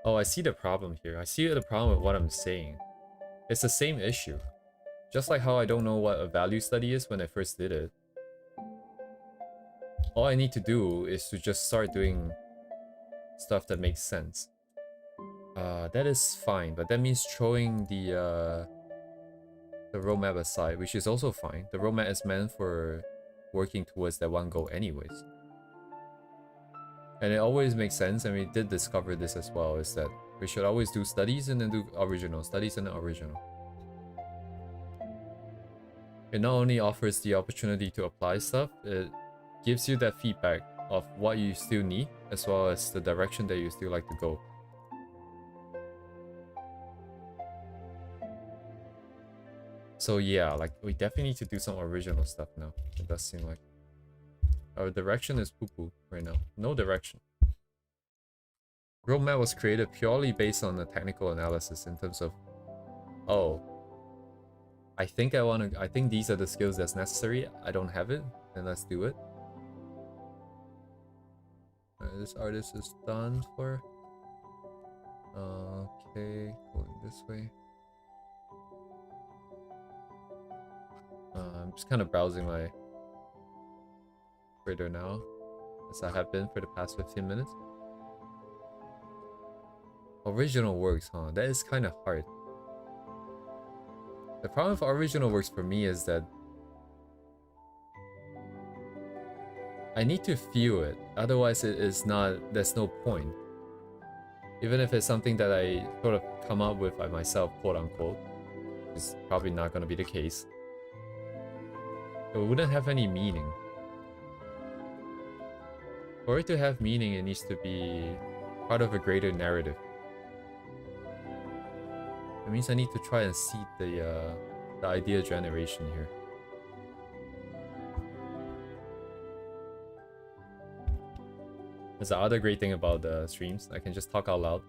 Oh, I see the problem here. I see the problem with what I'm saying. It's the same issue. Just like how I don't know what a value study is when I first did it. All I need to do is to just start doing stuff that makes sense. That is fine, but that means throwing the roadmap aside, which is also fine. The roadmap is meant for working towards that one goal anyways. And it always makes sense, and we did discover this as well, is that we should always do studies and then do original, studies and then original. It not only offers the opportunity to apply stuff, it gives you that feedback of what you still need, as well as the direction that you still like to go. So yeah, like we definitely need to do some original stuff now. It does seem like our direction is poo-poo right now. No direction. Roadmap was created purely based on the technical analysis in terms of, oh, I think these are the skills that's necessary. I don't have it, then let's do it. This artist is done for. Okay, going this way. I'm just kind of browsing my further now, as I have been for the past 15 minutes. Original works, huh? That is kind of hard. The problem with original works for me is that I need to feel it, otherwise it is not, there's no point. Even if it's something that I sort of come up with by myself, quote unquote, is probably not going to be the case. It wouldn't have any meaning. For it to have meaning, it needs to be part of a greater narrative. It means I need to try and seed the idea generation here. That's the other great thing about the streams. I can just talk out loud.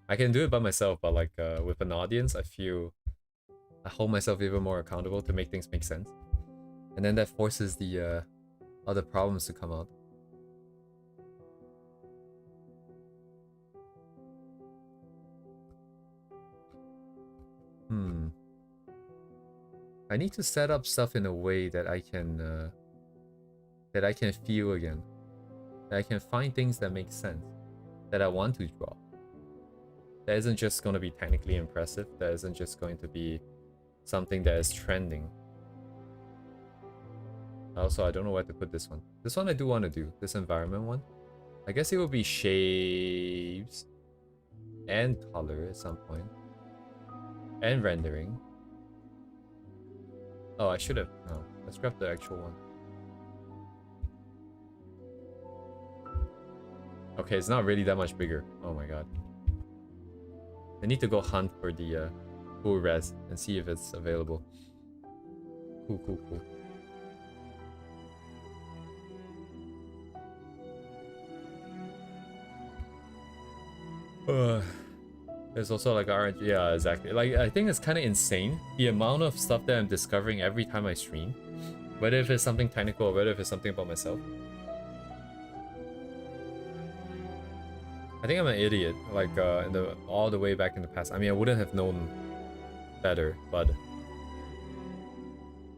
I can do it by myself, but like with an audience, I hold myself even more accountable to make things make sense. And then that forces the other problems to come out. I need to set up stuff in a way that I can feel again. That I can find things that make sense. That I want to draw. That isn't just going to be technically impressive. That isn't just going to be something that is trending. Also, I don't know where to put this one. This one I do want to do. This environment one. I guess it will be shapes and color at some point. And rendering. Oh, I should have. No, let's grab the actual one. Okay, it's not really that much bigger. Oh my god. I need to go hunt for the full res and see if it's available. Cool. There's also like orange. Yeah, exactly. Like, I think it's kind of insane the amount of stuff that I'm discovering every time I stream. Whether if it's something technical or whether if it's something about myself. I think I'm an idiot, like all the way back in the past. I mean, I wouldn't have known better, but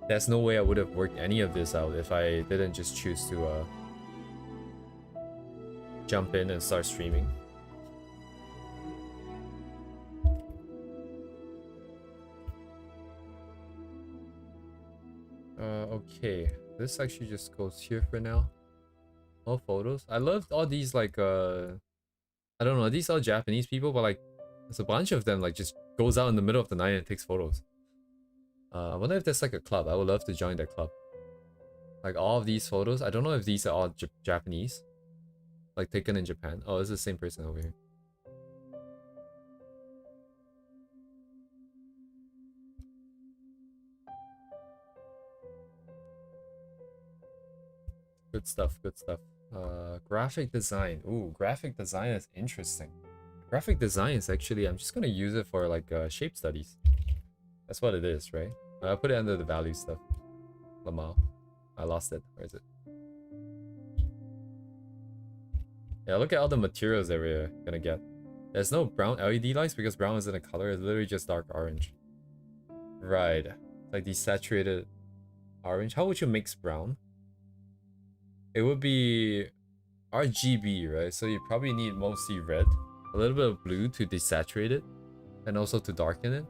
there's no way I would have worked any of this out if I didn't just choose to jump in and start streaming. Okay, this actually just goes here for now. All photos. I loved all these like I don't know, these are Japanese people, but like there's a bunch of them like just goes out in the middle of the night and takes photos. I wonder if there's like a club. I would love to join that club. Like all of these photos, I don't know if these are all Japanese, like taken in Japan. Oh, it's the same person over here. Good stuff, good stuff. Graphic design. Ooh, graphic design is interesting. Graphic design is actually, I'm just gonna use it for like shape studies. That's what it is, right? I'll put it under the value stuff. Lamau. I lost it. Where is it? Yeah, look at all the materials that we're gonna get. There's no brown LED lights because brown isn't a color. It's literally just dark orange. Right. Like desaturated orange. How would you mix brown? It would be RGB, right? So you probably need mostly red, a little bit of blue to desaturate it, and also to darken it.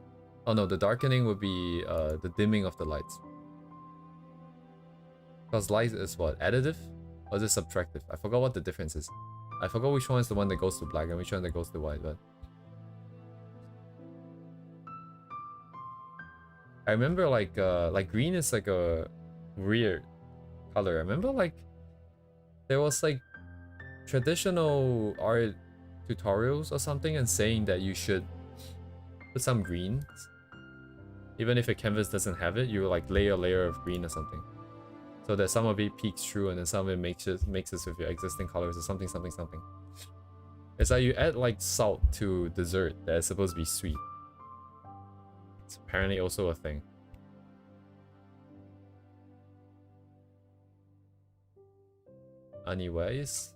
Oh no, the darkening would be the dimming of the lights. Because light is what? Additive? Or is it subtractive? I forgot what the difference is. I forgot which one is the one that goes to black and which one that goes to white, but I remember like green is like a weird color. I remember like there was like traditional art tutorials or something and saying that you should put some greens. Even if a canvas doesn't have it, you like lay a layer of green or something. So that some of it peeks through and then some of it mixes with your existing colors or something. It's like you add like salt to dessert that is supposed to be sweet. It's apparently also a thing. Anyways.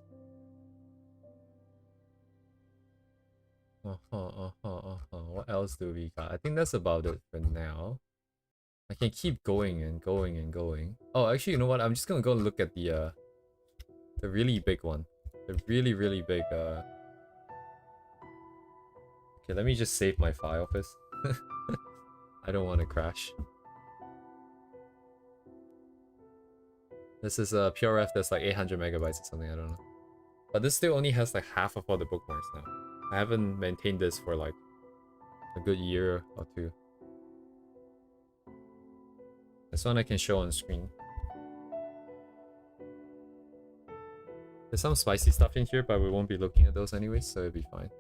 What else do we got? I think that's about it for now. I can keep going and going and going. Oh, actually, you know what? I'm just gonna go look at the really big one. The really, really big, Okay, let me just save my file first. I don't want to crash. This is a PRF that's like 800 megabytes or something, I don't know. But this still only has like half of all the bookmarks now. I haven't maintained this for like a good year or two. This one I can show on screen. There's some spicy stuff in here, but we won't be looking at those anyways, so it'll be fine.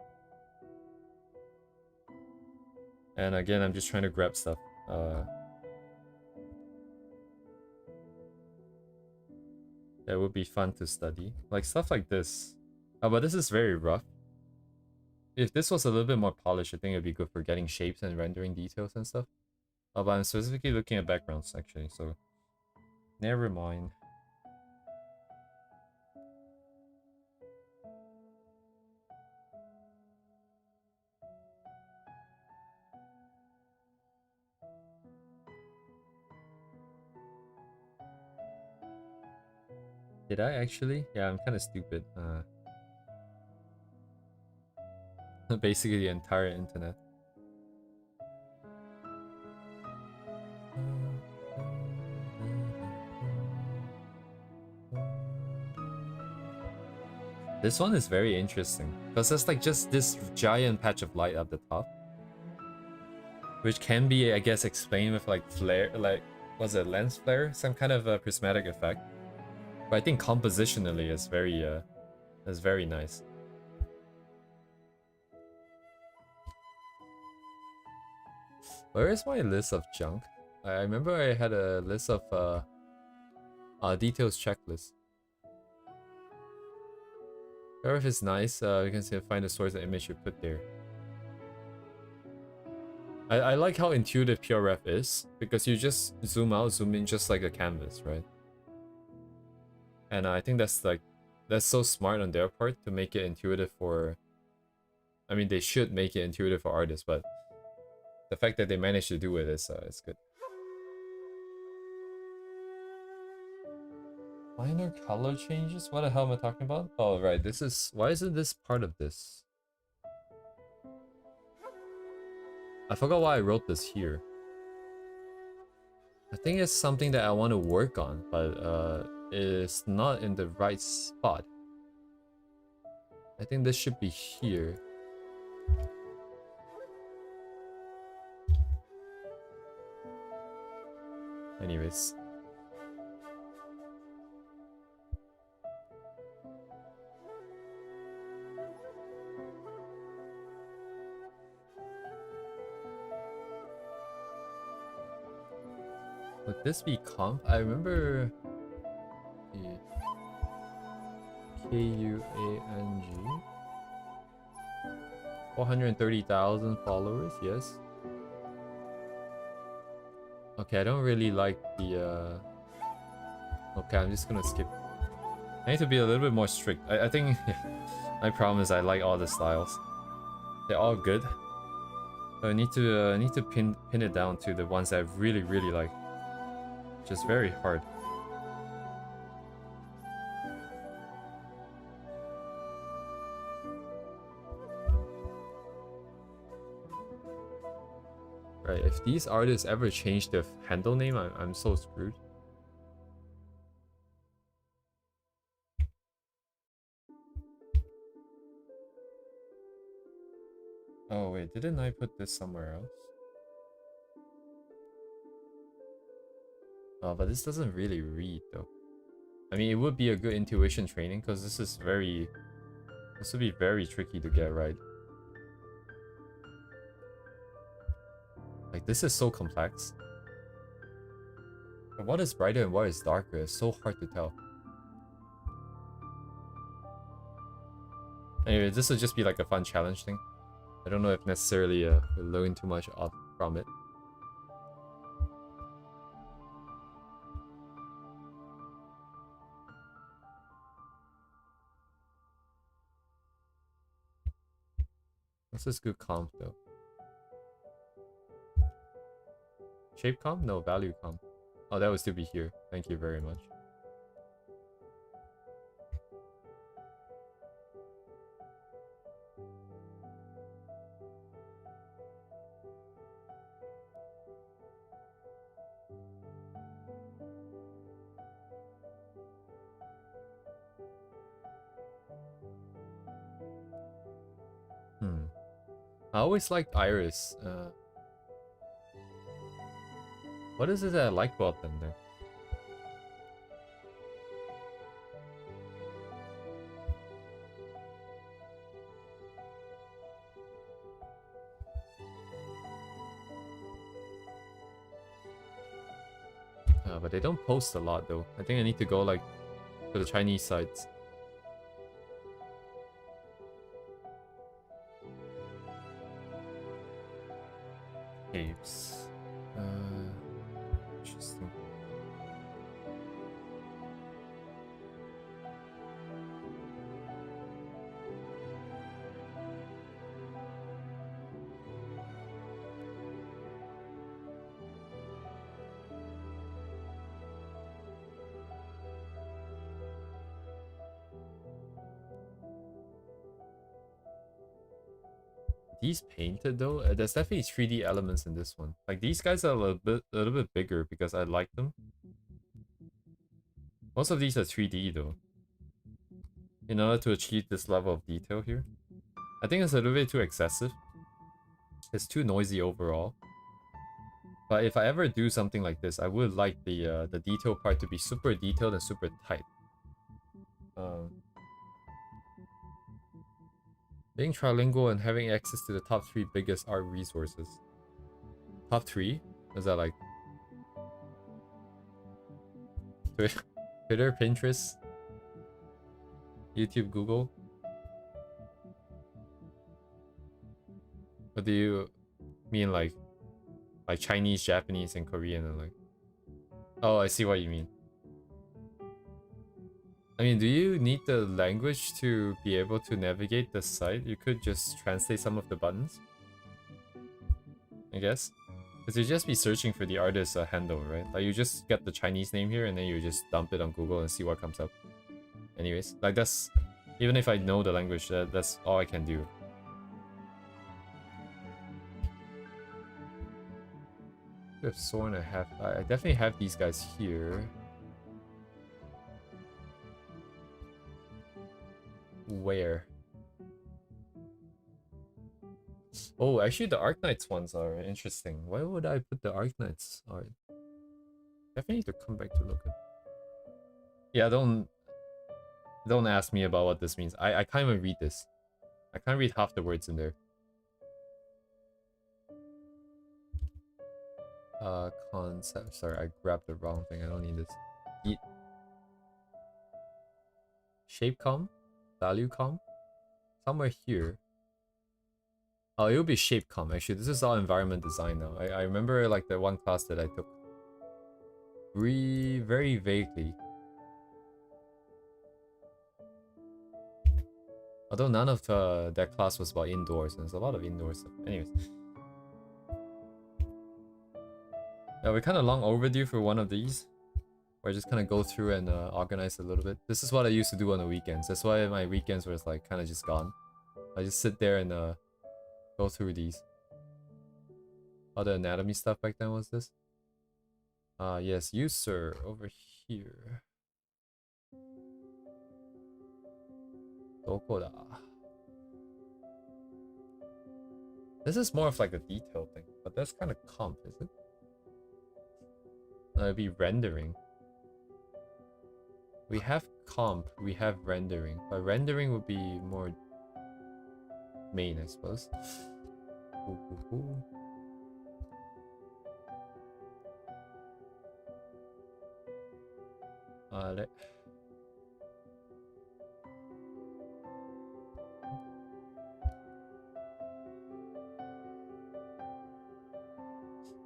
And again, I'm just trying to grab stuff. That would be fun to study. Like stuff like this. Oh, but this is very rough. If this was a little bit more polished, I think it'd be good for getting shapes and rendering details and stuff. Oh, but I'm specifically looking at backgrounds actually, so never mind. Did I actually? Yeah, I'm kind of stupid. Basically the entire internet. This one is very interesting because there's like just this giant patch of light at the top, which can be, I guess, explained with like flare, like was it lens flare, some kind of a prismatic effect. But I think compositionally it's very nice. Where is my list of junk? I remember I had a list of details checklist. If it's nice, you can find the source of image you put there. I like how intuitive PureRef is, because you just zoom out, zoom in just like a canvas, right? And I think that's so smart on their part to make it intuitive for... I mean, they should make it intuitive for artists, but the fact that they managed to do it is good. Minor color changes? What the hell am I talking about? Oh, right, this is... Why isn't this part of this? I forgot why I wrote this here. I think it's something that I want to work on, but it's not in the right spot. I think this should be here. Anyways. Would this be comp? I remember... K-U-A-N-G 430,000 followers, yes. Okay, I don't really like the... Okay, I'm just gonna skip. I need to be a little bit more strict. I think my problem is I like all the styles. They're all good. But I need to pin it down to the ones that I really, really like. Just very hard. Right, if these artists ever change their handle name, I'm so screwed. Oh wait, didn't I put this somewhere else? Oh, but this doesn't really read though. I mean, it would be a good intuition training because this would be very tricky to get right. Like, this is so complex. But what is brighter and what is darker is so hard to tell. Anyway, this will just be like a fun challenge thing. I don't know if necessarily we'll learn too much from it. This is good comp though. Shape comp? No, value comp. Oh, that would still be here. Thank you very much. I always liked Iris. What is it that I like about them there? But they don't post a lot though. I think I need to go like to the Chinese sites. Caves. Interesting. These painted though? There's definitely 3D elements in this one. Like these guys are a little bit bigger because I like them. Most of these are 3D though. In order to achieve this level of detail here. I think it's a little bit too excessive. It's too noisy overall. But if I ever do something like this, I would like the detail part to be super detailed and super tight. Being trilingual and having access to the top 3 biggest art resources. Top 3? Is that like Twitter, Pinterest, YouTube, Google? What do you mean like Chinese, Japanese, and Korean and like? Oh, I see what you mean. I mean, do you need the language to be able to navigate the site? You could just translate some of the buttons, I guess. Because you'd just be searching for the artist's handle, right? Like, you just get the Chinese name here and then you just dump it on Google and see what comes up. Anyways, like that's... Even if I know the language, that's all I can do. I have Soren, I definitely have these guys here. Where? Oh, actually the Arknights ones are interesting. Why would I put the Arknights art? Definitely need to come back to look at. Yeah, don't ask me about what this means. I can't even read this. I can't read half the words in there. Concept. Sorry, I grabbed the wrong thing. I don't need this. Shape comp? Value comp? Somewhere here. Oh, it will be shape comp. Actually, this is all environment design now. I remember like the one class that I took. Very vaguely. Although none of that class was about indoors, and there's a lot of indoor stuff. Anyways. Yeah, we're kind of long overdue for one of these. Where I just kind of go through and organize a little bit. This is what I used to do on the weekends. That's why my weekends were like kind of just gone. I just sit there and go through these. Other anatomy stuff back then was this? Yes, user over here. Dokoda. This is more of like a detail thing, but that's kind of comp, is it? It'd be rendering. We have comp, we have rendering, but rendering would be more main, I suppose.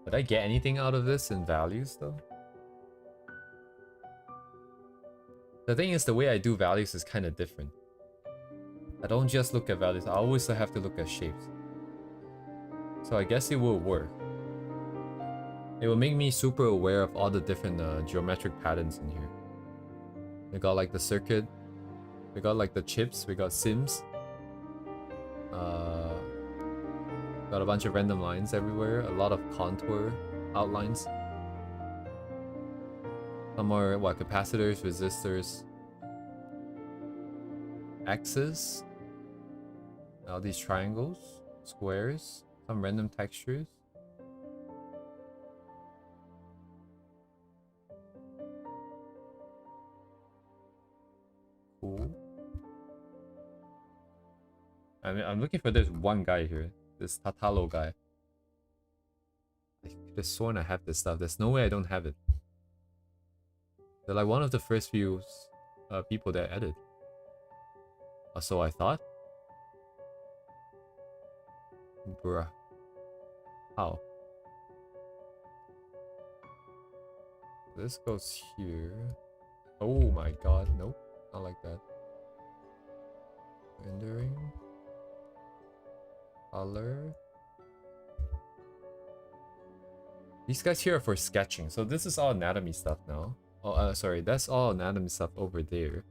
Did I get anything out of this in values though? The thing is, the way I do values is kind of different. I don't just look at values, I always have to look at shapes. So I guess it will work. it will make me super aware of all the different geometric patterns in here. We got like the circuit, we got like the chips, we got sims. Got a bunch of random lines everywhere, a lot of contour outlines. Some more, what, capacitors, resistors, axes. All these triangles, squares, some random textures. Cool. I mean, I'm looking for this one guy here, this Tatalo guy. I could have sworn I have this stuff. There's no way I don't have it. They're like one of the first few people that I added. Or so I thought. Bruh. How? This goes here. Oh my god, nope. Not like that. Rendering. Color. These guys here are for sketching. So this is all anatomy stuff now. Oh, sorry. That's all anatomy stuff over there.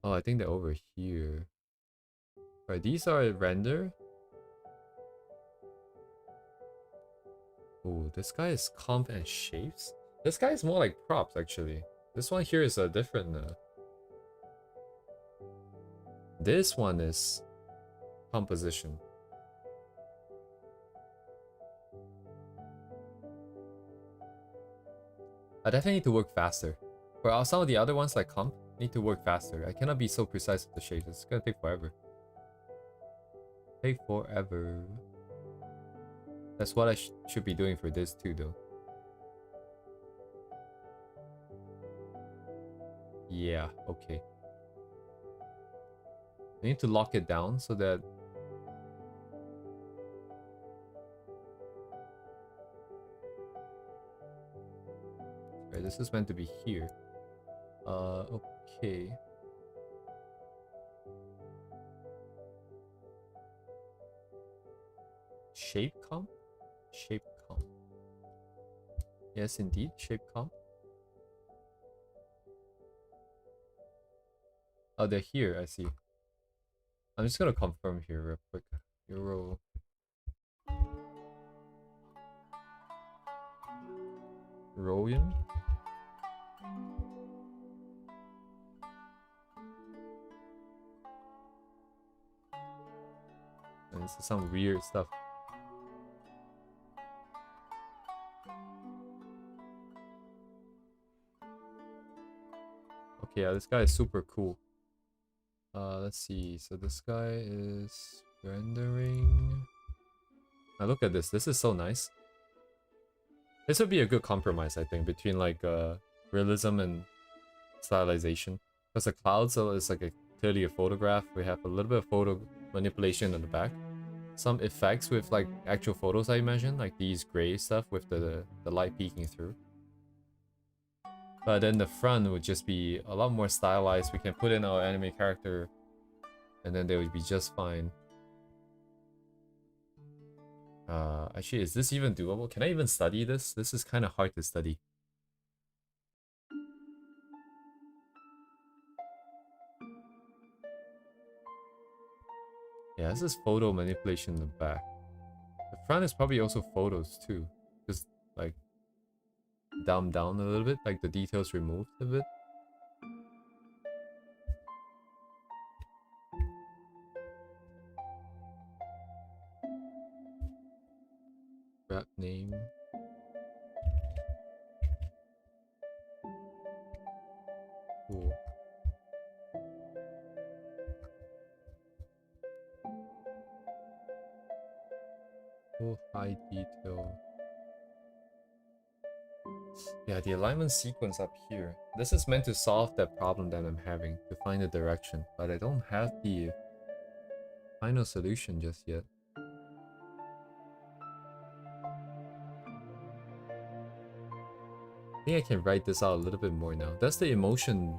Oh, I think they're over here. Right, these are render. Oh, this guy is comp and shapes. This guy is more like props, actually. This one here is a different... This one is composition. I definitely need to work faster. For some of the other ones like comp, need to work faster. I cannot be so precise with the shapes. It's gonna take forever. Take forever. That's what I should be doing for this too, though. Yeah, okay. I need to lock it down so that... Right, this is meant to be here. Okay. Shape comp? Shape comp. Yes, indeed, shape comp. Oh, they're here, I see. I'm just gonna confirm here real quick. Euro. Royan? And this is some weird stuff. Okay, yeah, this guy is super cool. Let's see. So this guy is rendering. Now look at this. This is so nice. This would be a good compromise, I think, between like realism and stylization. Because the clouds is like clearly a photograph. We have a little bit of photo manipulation in the back. Some effects with like actual photos, I imagine, like these gray stuff with the light peeking through. But then the front would just be a lot more stylized. We can put in our anime character and then they would be just fine. Actually, is this even doable? Can I even study this? This is kind of hard to study. Yeah, this is photo manipulation in the back. The front is probably also photos too. Just like dumbed down a little bit, like the details removed a bit. Rap name. Cool. Full high detail. Yeah, the alignment sequence up here. This is meant to solve that problem that I'm having, to find the direction, but I don't have the final solution just yet. I think I can write this out a little bit more now. That's the emotion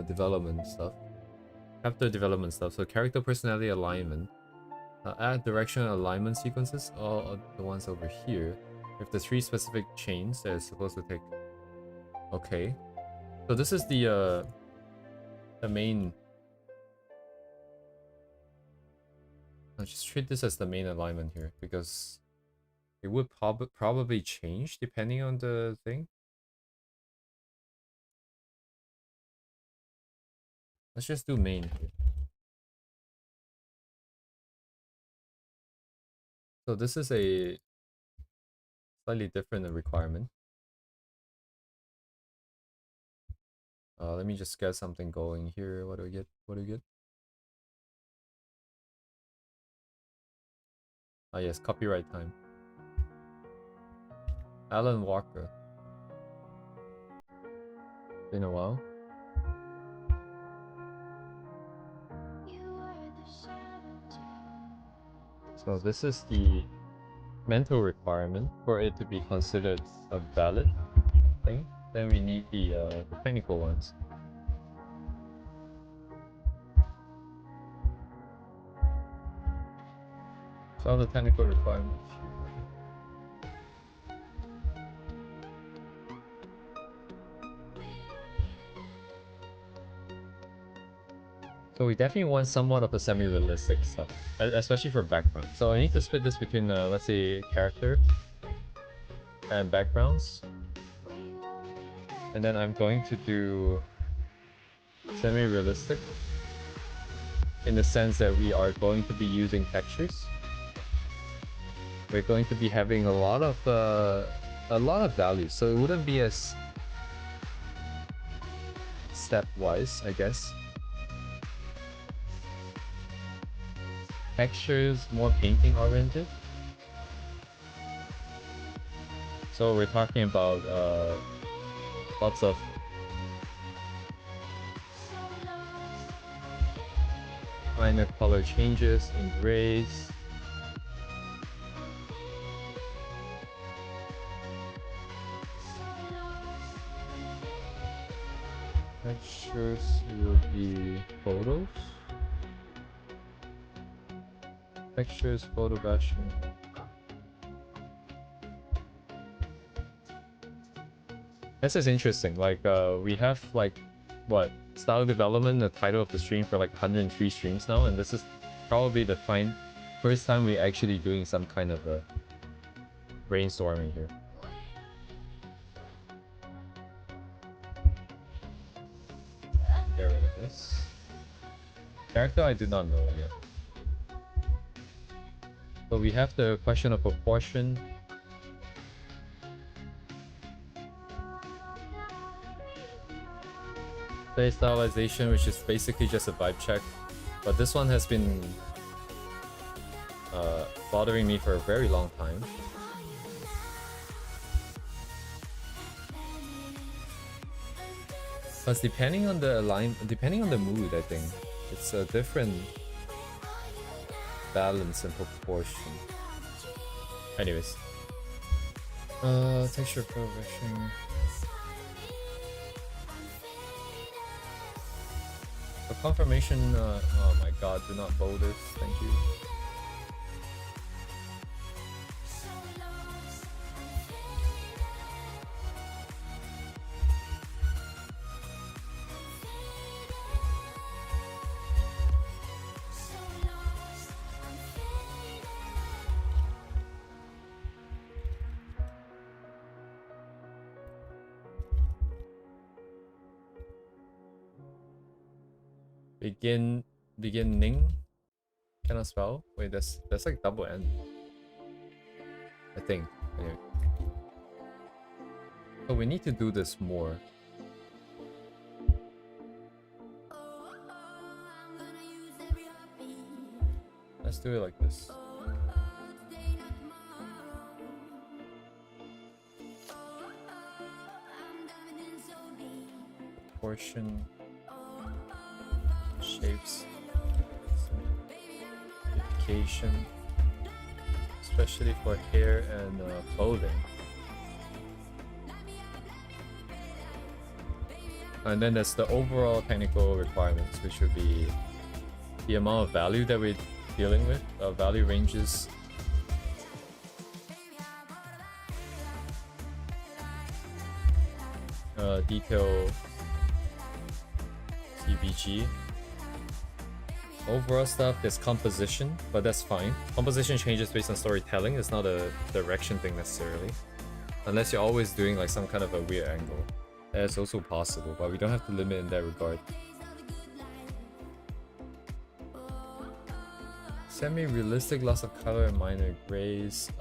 development stuff. Chapter development stuff. So character personality alignment. Add direction alignment sequences. All the ones over here. If the 3 specific chains that is supposed to take. Okay. So this is the main. I'll just treat this as the main alignment here because it would probably change depending on the thing. Let's just do main here. So this is a slightly different requirement. Let me just get something going here. What do we get? What do we get? Ah yes, copyright time. Alan Walker. Been a while. So this is the mental requirement for it to be considered a valid thing. Then we need the technical ones. So the technical requirements. So we definitely want somewhat of a semi-realistic stuff, especially for background. So I need to split this between, let's say, character and backgrounds. And then I'm going to do semi-realistic in the sense that we are going to be using textures. We're going to be having a lot of values, so it wouldn't be as stepwise, I guess. Textures more painting oriented. So we're talking about lots of minor color changes in grays. Textures will be photos. Textures, photo bashing. This is interesting. Like, we have like, what, style development, the title of the stream for like 103 streams now, and this is probably the first time we're actually doing some kind of a brainstorming here. Get rid of this. Character I do not know yet. So we have the question of proportion. Play stylization, which is basically just a vibe check. But this one has been bothering me for a very long time. Because depending on the mood, I think it's a different balance and proportion. Anyways, texture progression. For confirmation, oh my god, do not bold this, thank you. Beginning? Cannot spell? Wait, that's like double N. I think. Anyway. So we need to do this more. Let's do it like this. Proportion. Shapes, simplification, especially for hair and clothing. And then there's the overall technical requirements, which would be the amount of value that we're dealing with, value ranges. detail CBG. Overall stuff is composition, but that's fine. Composition changes based on storytelling. It's not a direction thing necessarily. Unless you're always doing like some kind of a weird angle. That's also possible, but we don't have to limit in that regard. Semi-realistic, loss of color and minor grays.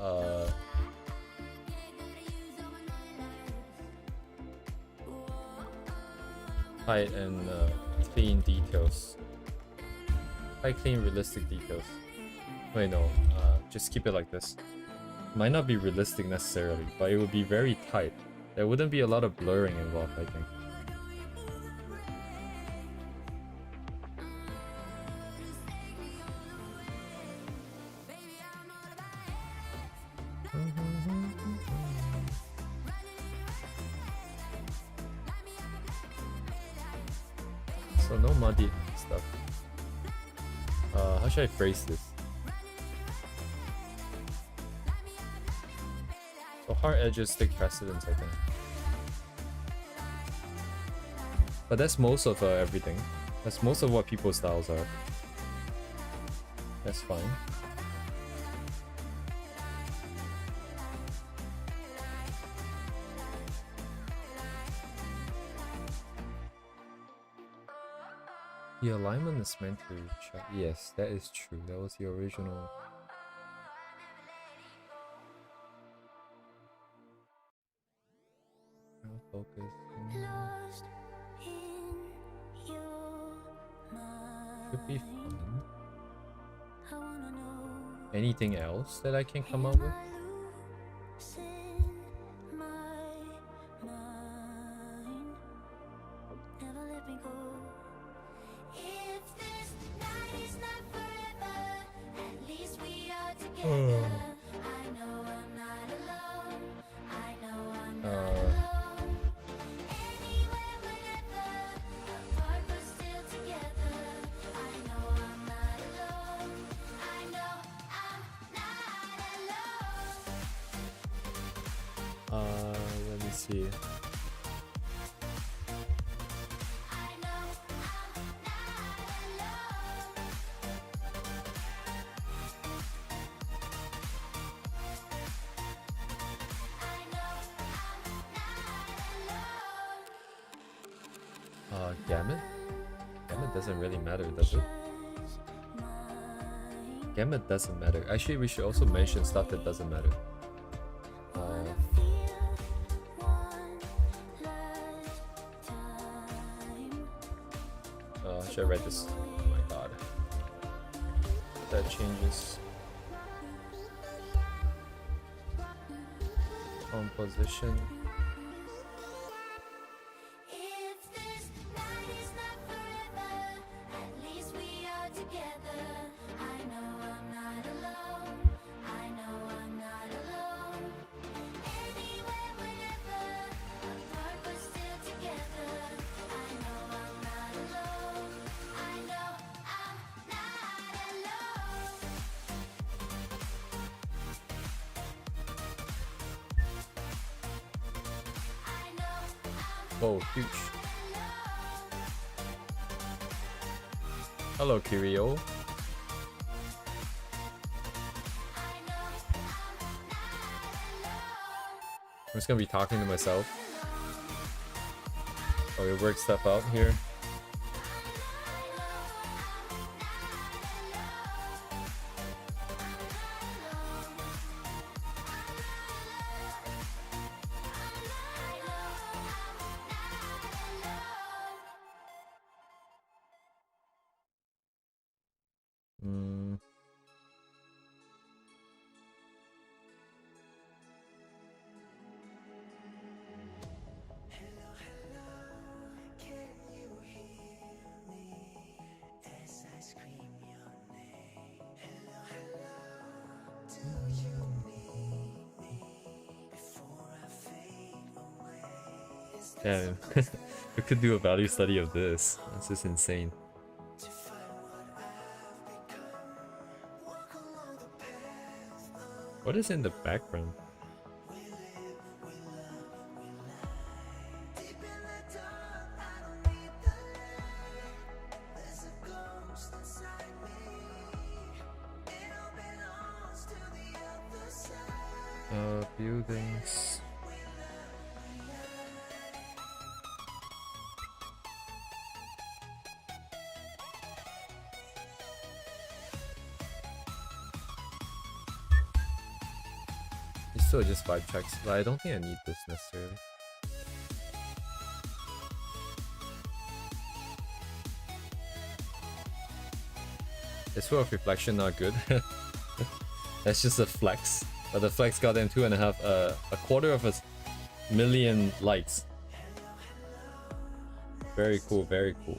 Height and clean details. High, clean, realistic details. Wait, no. Just keep it like this. Might not be realistic necessarily, but it would be very tight. There wouldn't be a lot of blurring involved, I think. So no muddy stuff. How should I phrase this? So hard edges take precedence, I think. But that's most of everything. That's most of what people's styles are. That's fine. The alignment is meant to check. Yes, that is true. That was the original. Focus. Could be fun. Anything else that I can come up with? Let me see. Gamut? Gamut doesn't really matter, does it? Gamut doesn't matter. Actually, we should also mention stuff that doesn't matter. Should I write this? Oh my god. That changes. Composition. Whoa, huge. Hello, Kirio. I'm just gonna be talking to myself. Oh, we work stuff out here. Yeah, we could do a value study of this. This is insane. What is in the background? Buildings. It's still just 5 checks, but I don't think I need this necessarily. Is Full of Reflection not good? That's just a flex. But the flex got them 2.5, a quarter of a million likes. Very cool, very cool.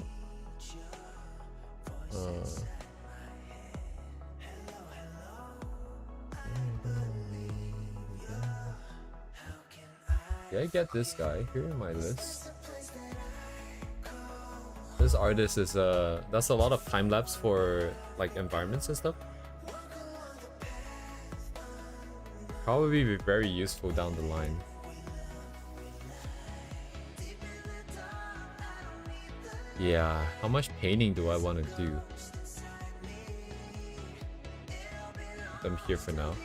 Did I get this guy here in my list? This artist is that's a lot of time lapse for like environments and stuff. Probably be very useful down the line. Yeah, how much painting do I want to do? I'm here for now.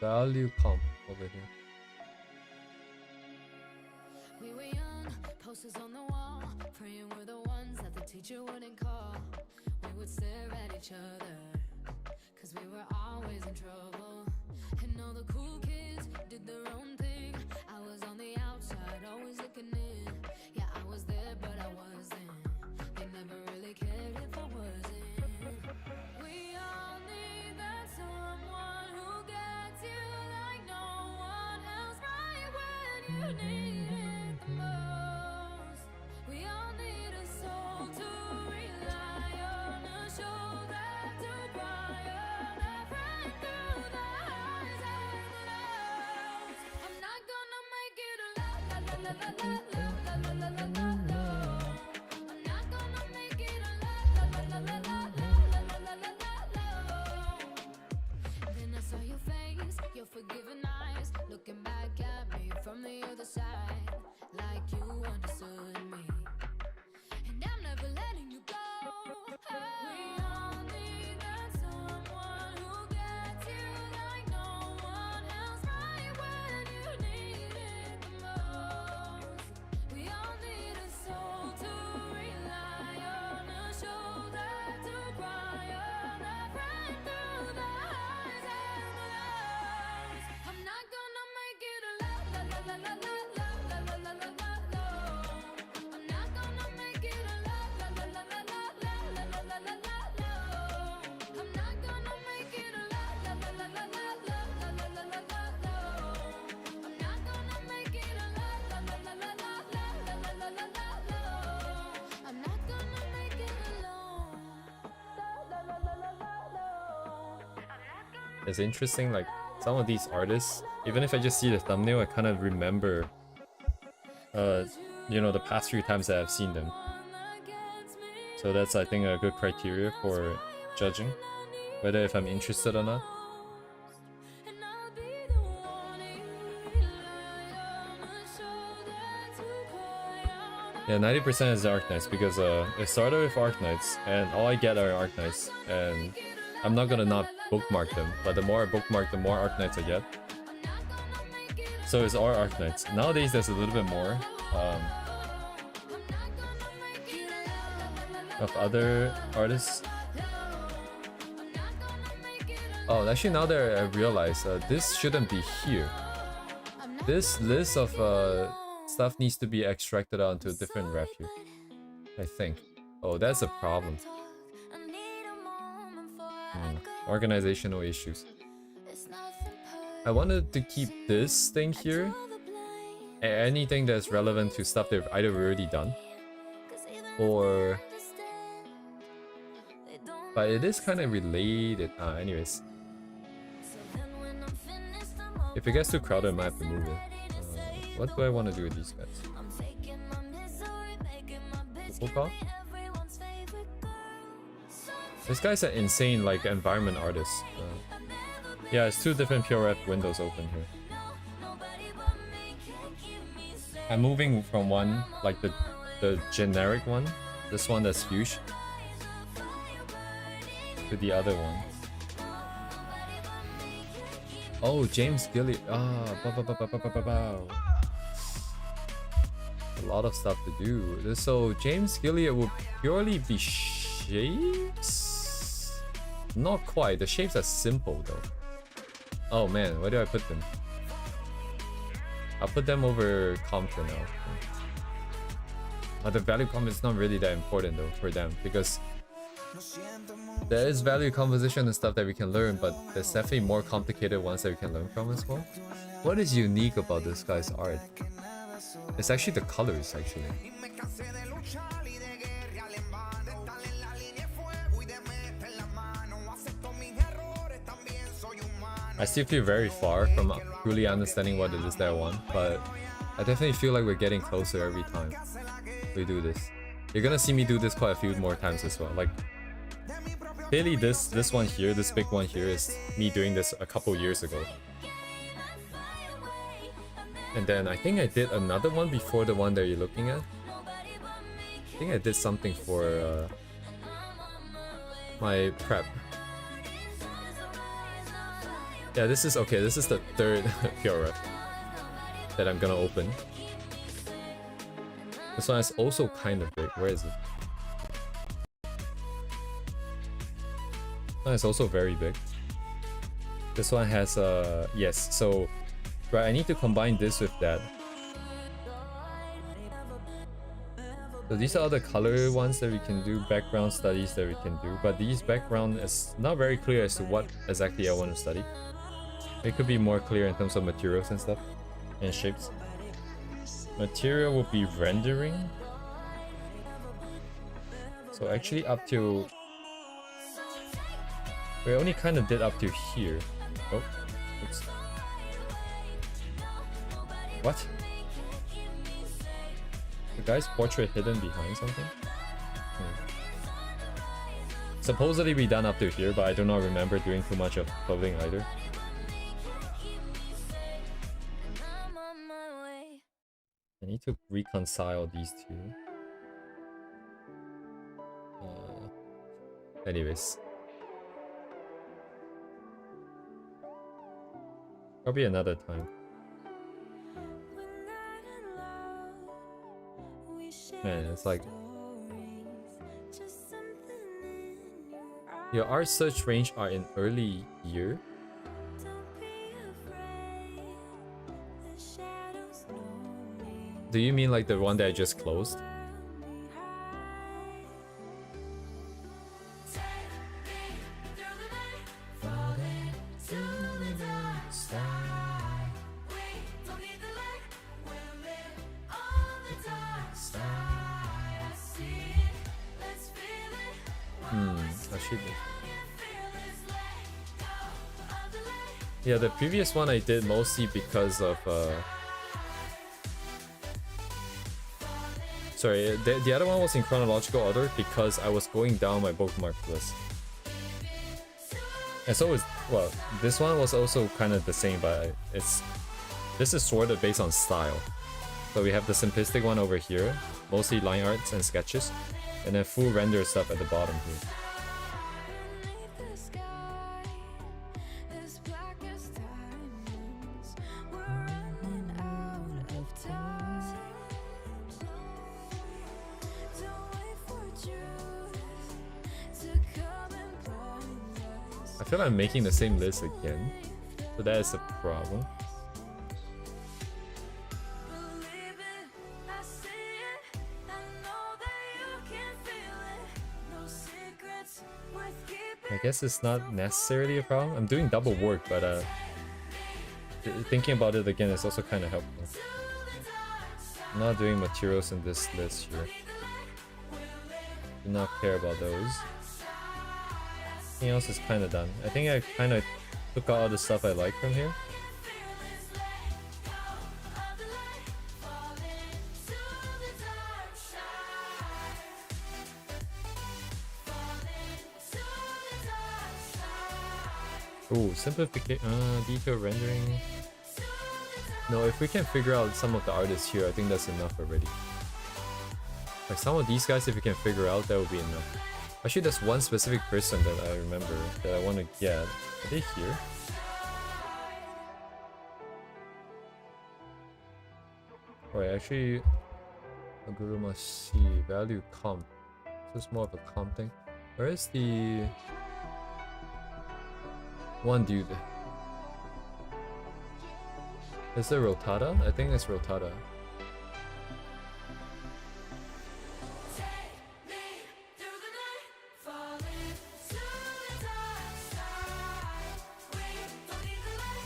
Value comp over here. We were young, posters on the wall, praying we're the ones that the teacher wouldn't call. We would stare at each other, cause we were always in trouble. And all the cool kids did their own thing. I was on the outside, always looking in. Yeah, I was there, but I wasn't. They never really cared if I wasn't. We all need that someone who gets you like no one else, right when you need it the most. We all need a soul to rely on, a shoulder to cry on, a friend through the highs and the lows. I'm not gonna make it a la la la la la la la la la la la. I'm not gonna make it a la la la la la la la la la la. Then I saw your face, your forgiving eyes, looking back at me from the other side, like you understood me. And I'm never letting you go. We all need that someone who gets you like no one else, right when you need it the most. We all need a soul to rely on, a shoulder to cry on, a friend through the highs and the lows. I'm not gonna make it a la la la la la la la la la la la la. I'm not gonna make it a la la la la la la la la la la la la. I'm not gonna make it a la la la la la la la la la la la la. I'm not gonna make it a la la la la la la la la la la la. I'm not gonna make it alone. La la la la la la. It's interesting, like some of these artists, even if I just see the thumbnail, I kind of remember you know, the past few times that I've seen them. So that's, I think, a good criteria for judging whether if I'm interested or not. And I'll be the one you rely on, a shoulder to cry on. Yeah, 90% is the Arknights because it started with Arknights and all I get are Arknights, and I'm not gonna not bookmark them, but the more I bookmark, the more Arknights I get. So it's all Arknights. Nowadays there's a little bit more. of other artists. Oh, actually now that I realize this shouldn't be here. This list of stuff needs to be extracted out into a different ref here, I think. Oh, that's a problem. Organizational issues. I wanted to keep this thing here. Anything that's relevant to stuff they've either already done or... But it is kind of related. Anyways. If it gets too crowded, I might have to move it. What do I want to do with these guys? Full. This guy's an insane like environment artist. Yeah, it's two different PureRef windows open here. I'm moving from one, like the generic one, this one that's huge, to the other one. Oh, James Gilliard. A lot of stuff to do. So James Gilliard will purely be shapes? Not quite. The shapes are simple though. Oh man, where do I put them? I'll put them over comp for now. But the value comp is not really that important though for them, because there is value composition and stuff that we can learn, but there's definitely more complicated ones that we can learn from as well. What is unique about this guy's art? It's actually the colors, actually. I still feel very far from truly understanding what it is that I want, but I definitely feel like we're getting closer every time we do this. You're gonna see me do this quite a few more times as well. Like, clearly this one here, this big one here, is me doing this a couple years ago. And then I think I did another one before the one that you're looking at. I think I did something for my prep. Yeah, this is okay. This is the third PureRef that I'm gonna open. This one is also kind of big. Where is it? This one is also very big. This one has yes. So right, I need to combine this with that. So these are all the color ones that we can do, background studies that we can do, but these background is not very clear as to what exactly I want to study. It could be more clear in terms of materials and stuff, and shapes. Material will be rendering. So actually up to... We only kind of did up to here. Oh, oops. What? The guy's portrait hidden behind something? Supposedly we done up to here, but I do not remember doing too much of clothing either. I need to reconcile these two. Anyways. Probably another time. Man, it's like... Your art search range are in early year? Do you mean like the one that I just closed? Yeah, the previous one I did mostly because of sorry, the other one was in chronological order because I was going down my bookmark list. And so is, well, this one was also kind of the same, but this is sort of based on style. So we have the simplistic one over here, mostly line arts and sketches, and then full render stuff at the bottom here. feel like I'm making the same list again, so that is a problem. I guess it's not necessarily a problem. I'm doing double work, but thinking about it again is also kind of helpful. I'm not doing materials in this list here. Do not care about those. Everything else is kind of done. I think I kind of took out all the stuff I like from here. Ooh, simplification, detail rendering. No, if we can figure out some of the artists here, I think that's enough already. Like some of these guys, if we can figure out, that would be enough. Actually, there's one specific person that I remember that I want to get. Are they here? Alright, actually, Guru must see value comp. This is more of a comp thing. Where is the one dude? Is it Rotada? I think it's Rotada.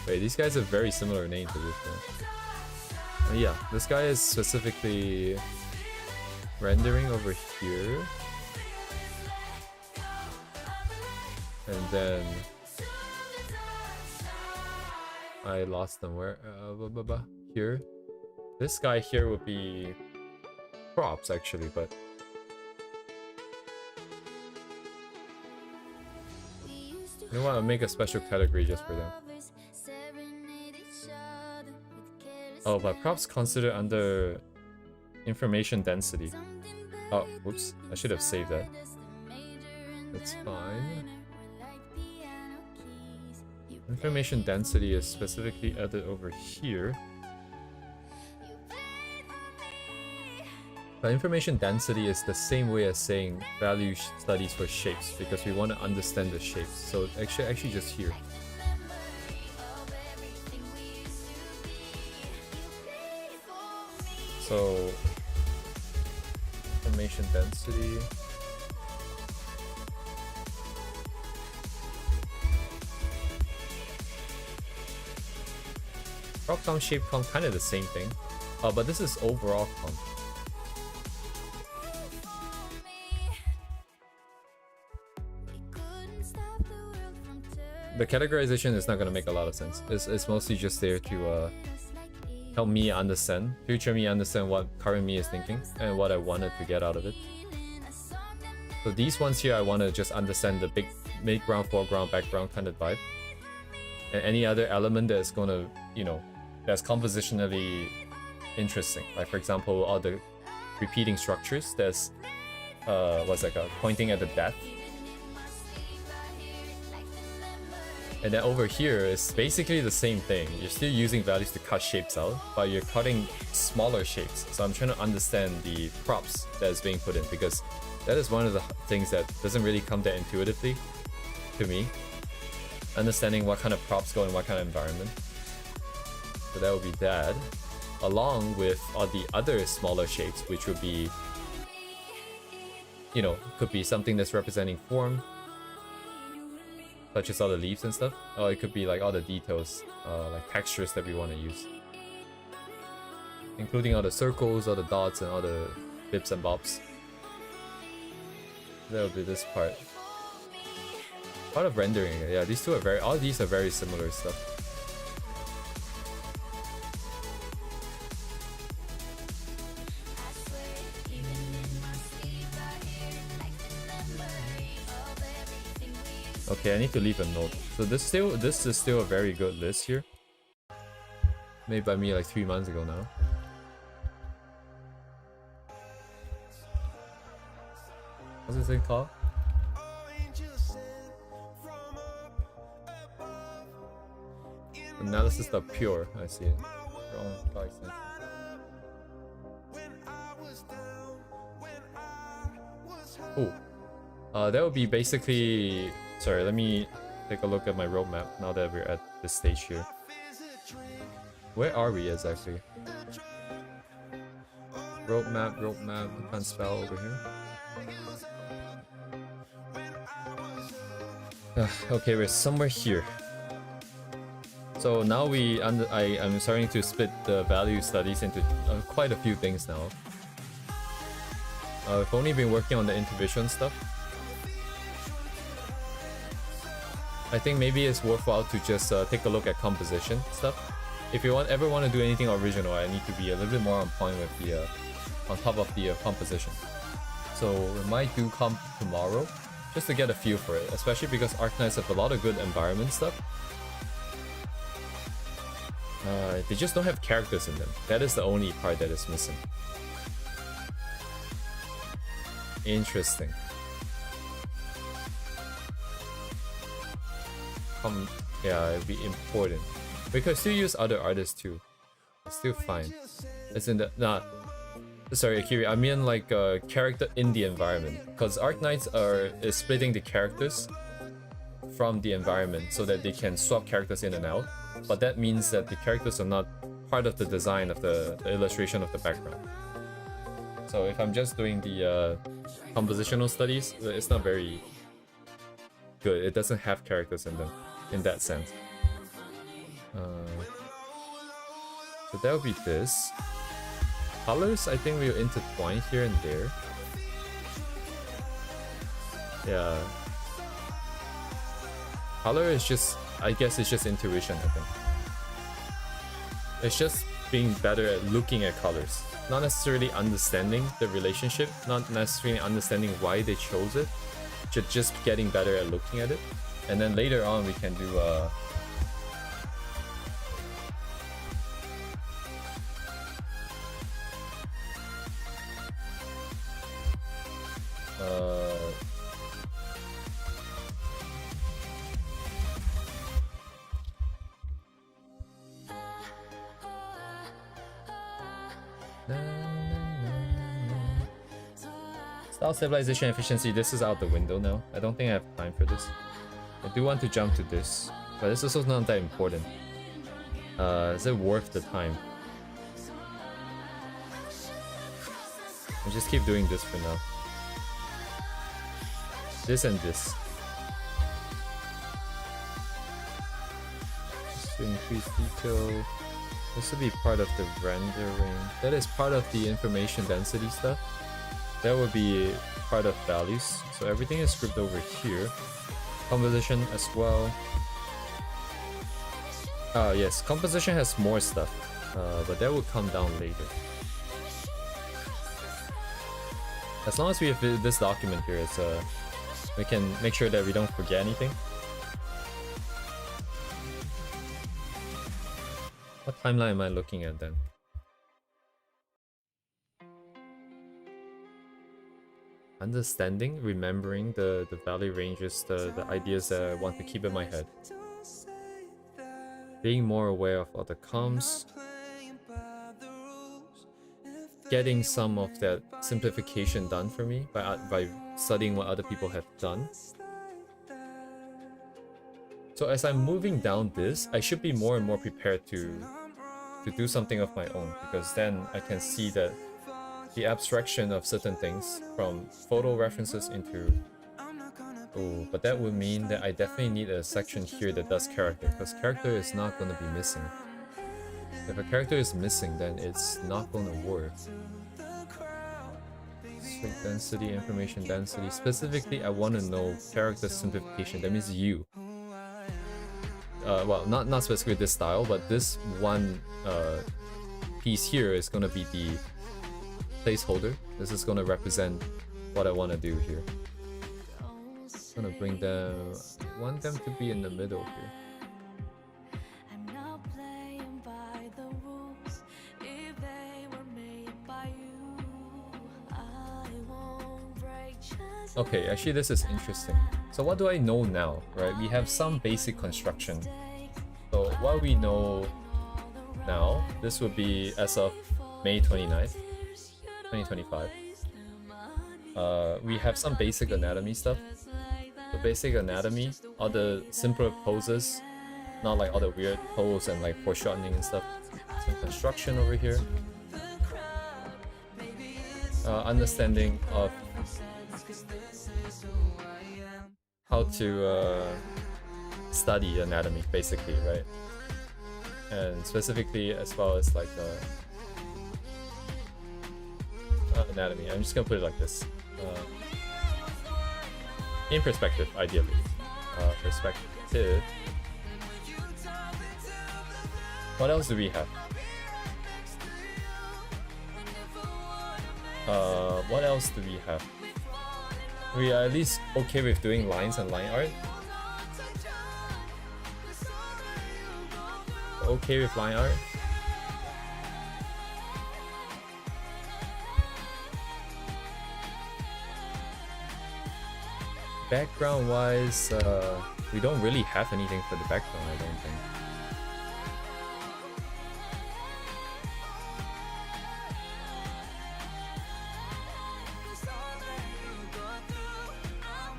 Wait, these guys have very similar names to this one. Yeah, this guy is specifically rendering over here. And then I lost them. Where? Here. This guy here would be props actually, but you know what? I'll make a special category just for them. Oh, but props considered under information density. Oh, whoops! I should have saved that. That's fine. Information density is specifically added over here. But information density is the same way as saying value studies for shapes, because we want to understand the shapes. So actually just here. So information density. Prop comp, shape comp, kind of the same thing. But this is overall comp. The categorization is not going to make a lot of sense. It's mostly just there to help me understand, future me understand what current me is thinking and what I wanted to get out of it. So these ones here, I want to just understand the big midground, foreground, background kind of vibe. And any other element that's going to, you know, that's compositionally interesting. Like for example, all the repeating structures. There's what's that called? Pointing at the depth. And then over here is basically the same thing. You're still using values to cut shapes out, but you're cutting smaller shapes. So I'm trying to understand the props that is being put in, because that is one of the things that doesn't really come that intuitively to me. Understanding what kind of props go in what kind of environment. So that would be that, along with all the other smaller shapes, which would be, you know, could be something that's representing form, such as all the leaves and stuff. Or it could be like all the details, like textures that we want to use, including all the circles, all the dots, and all the bips and bobs. That would be this part. Part of rendering, yeah. These two are all these are very similar stuff. Okay, I need to leave a note. So this is still a very good list here. Made by me like 3 months ago now. What's this thing called? Analysis of pure. I see it. Oh, that would be basically. Sorry, let me take a look at my roadmap now that we're at this stage here. Where are we exactly? Roadmap, I can't spell over here. Okay, we're somewhere here. So now I'm starting to split the value studies into quite a few things now. I've only been working on the intervision stuff. I think maybe it's worthwhile to just take a look at composition stuff. If you ever want to do anything original, I need to be a little bit more on point with the on top of the composition. So we might do comp tomorrow, just to get a feel for it, especially because Arknights have a lot of good environment stuff. They just don't have characters in them. That is the only part that is missing. Interesting. Yeah, it'd be important. We could still use other artists too. It's still fine. It's in the sorry, Akiri. I mean like character in the environment, because Arknights is splitting the characters from the environment so that they can swap characters in and out. But that means that the characters are not part of the design of the illustration of the background. So if I'm just doing the compositional studies, it's not very good. It doesn't have characters in them in that sense. So that would be this. Colors, I think we'll intertwine here and there. Yeah. Color is just, I guess it's just intuition, I think. It's just being better at looking at colors. Not necessarily understanding the relationship, not necessarily understanding why they chose it, just getting better at looking at it. And then later on we can do style stabilization efficiency. This is out the window now. I don't think I have time for this. I do want to jump to this, but this is also not that important. Is it worth the time? I'll just keep doing this for now. This and this. Just to increase detail. This will be part of the rendering. That is part of the information density stuff. That would be part of values. So everything is grouped over here. Composition as well. Yes, composition has more stuff, but that will come down later. As long as we have this document here, it's we can make sure that we don't forget anything. What timeline am I looking at then? Understanding, remembering the value ranges, the ideas that I want to keep in my head. Being more aware of other comms. Getting some of that simplification done for me by studying what other people have done. So as I'm moving down this, I should be more and more prepared to do something of my own, because then I can see that the abstraction of certain things from photo references into... Oh, but that would mean that I definitely need a section here that does character, because character is not going to be missing. If a character is missing, then it's not going to work. State density, information density. Specifically, I want to know character simplification. That means you. Well, not specifically this style, but this one piece here is going to be the placeholder. This is going to represent what I want to do here. I'm going to bring them... I want them to be in the middle here. Okay, actually this is interesting. So what do I know now, right? We have some basic construction. So what we know now, this would be as of May 29th, 2025. We have some basic anatomy stuff. The basic anatomy, all the simpler poses, not like all the weird pose and like foreshortening and stuff. Some construction over here. Understanding of how to study anatomy, basically, right? And specifically as well as like anatomy. I'm just gonna put it like this. In perspective, ideally. Perspective. What else do we have? What else do we have? We are at least okay with doing lines and line art. Okay with line art. Background wise, we don't really have anything for the background, I don't think.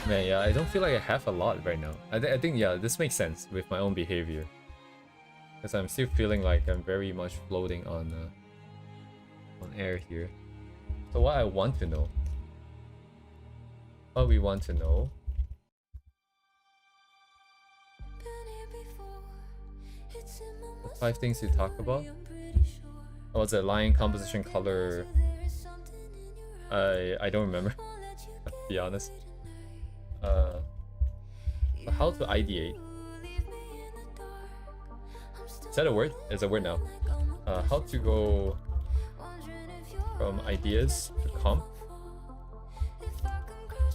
Man, yeah, I don't feel like I have a lot right now. I think, yeah, this makes sense with my own behavior. Because I'm still feeling like I'm very much floating on air here. So what I want to know. What we want to know. The 5 things you talk about. Oh, it's a line, composition, color. I don't remember. To be honest. How to ideate? Is that a word? It's a word now. How to go from ideas to comp.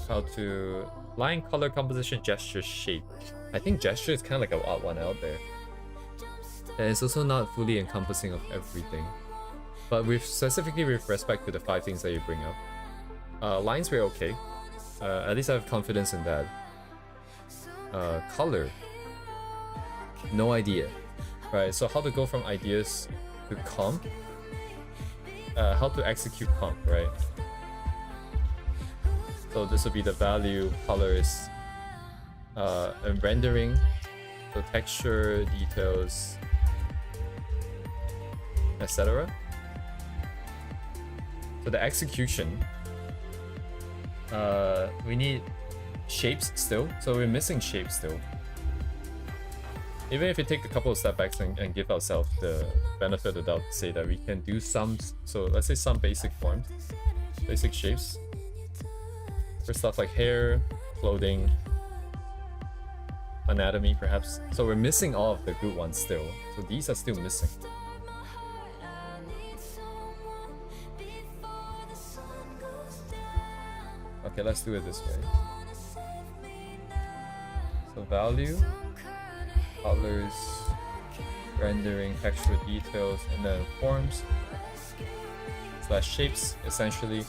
How to line, color, composition, gesture, shape. I think gesture is kind of like an odd one out there. And it's also not fully encompassing of everything. But specifically with respect to the 5 things that you bring up. Lines were okay. At least I have confidence in that. Color. No idea. Right, so how to go from ideas to comp. How to execute comp, right? So this will be the value, colors, and rendering. So texture, details, etc. So the execution. We need shapes still, so we're missing shapes still. Even if we take a couple of step backs and give ourselves the benefit of the doubt to say that we can do some, so let's say some basic forms, basic shapes. For stuff like hair, clothing, anatomy perhaps. So we're missing all of the good ones still. So these are still missing. Okay, let's do it this way. So value, colors, rendering, texture, details, and then forms / shapes, essentially.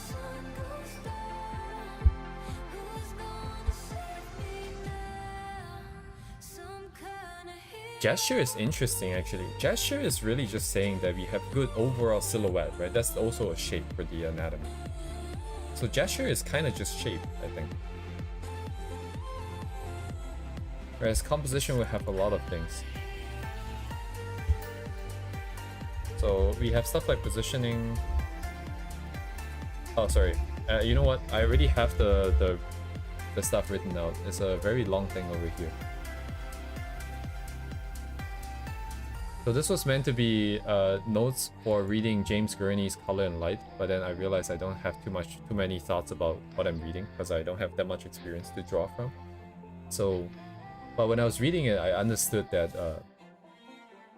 Gesture is interesting, actually. Gesture is really just saying that we have good overall silhouette, right? That's also a shape for the anatomy. So gesture is kind of just shape, I think. Whereas composition will have a lot of things. So we have stuff like positioning. Oh, sorry. You know what? I already have the stuff written out. It's a very long thing over here. So this was meant to be notes for reading James Gurney's Color and Light, but then I realized I don't have too many thoughts about what I'm reading because I don't have that much experience to draw from. So, but when I was reading it, I understood that,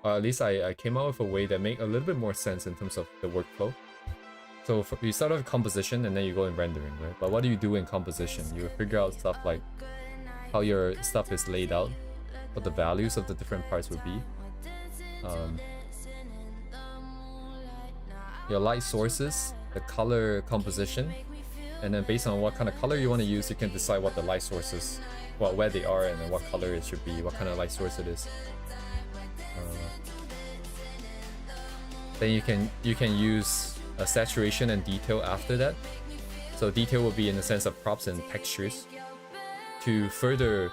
or at least I came out with a way that made a little bit more sense in terms of the workflow. So you start off with composition and then you go in rendering, right? But what do you do in composition? You figure out stuff like how your stuff is laid out, what the values of the different parts would be. Your light sources, the color composition, and then based on what kind of color you want to use, you can decide what the light sources, where they are, and then what color it should be, what kind of light source it is. Then you can use a saturation and detail after that. So detail will be in the sense of props and textures. to further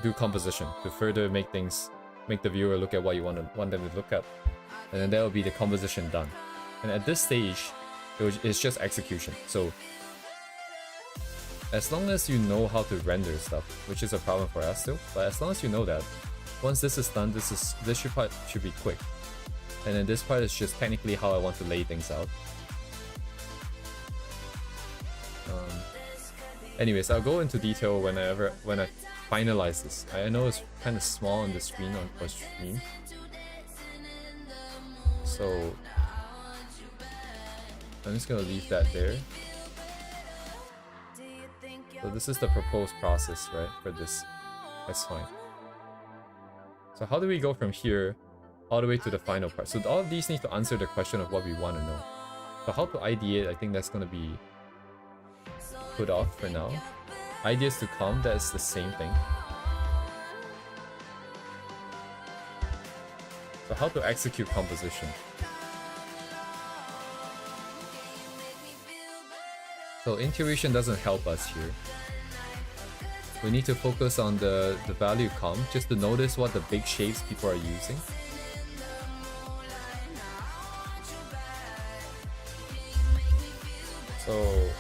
do composition, to further make the viewer look at what you want them to look at. And then that will be the composition done. And at this stage, it's just execution. So as long as you know how to render stuff, which is a problem for us still, but as long as you know that, once this is done, this part should be quick. And then this part is just technically how I want to lay things out. Anyways, I'll go into detail when I finalize this. I know it's kind of small on the screen for stream. So I'm just gonna leave that there. So this is the proposed process, right, for this. That's fine. So how do we go from here all the way to the final part? So all of these need to answer the question of what we want to know. So how to ideate, I think that's gonna be put off for now. Ideas to come, that's the same thing. So how to execute composition. So intuition doesn't help us here. We need to focus on the value comp, just to notice what the big shapes people are using. So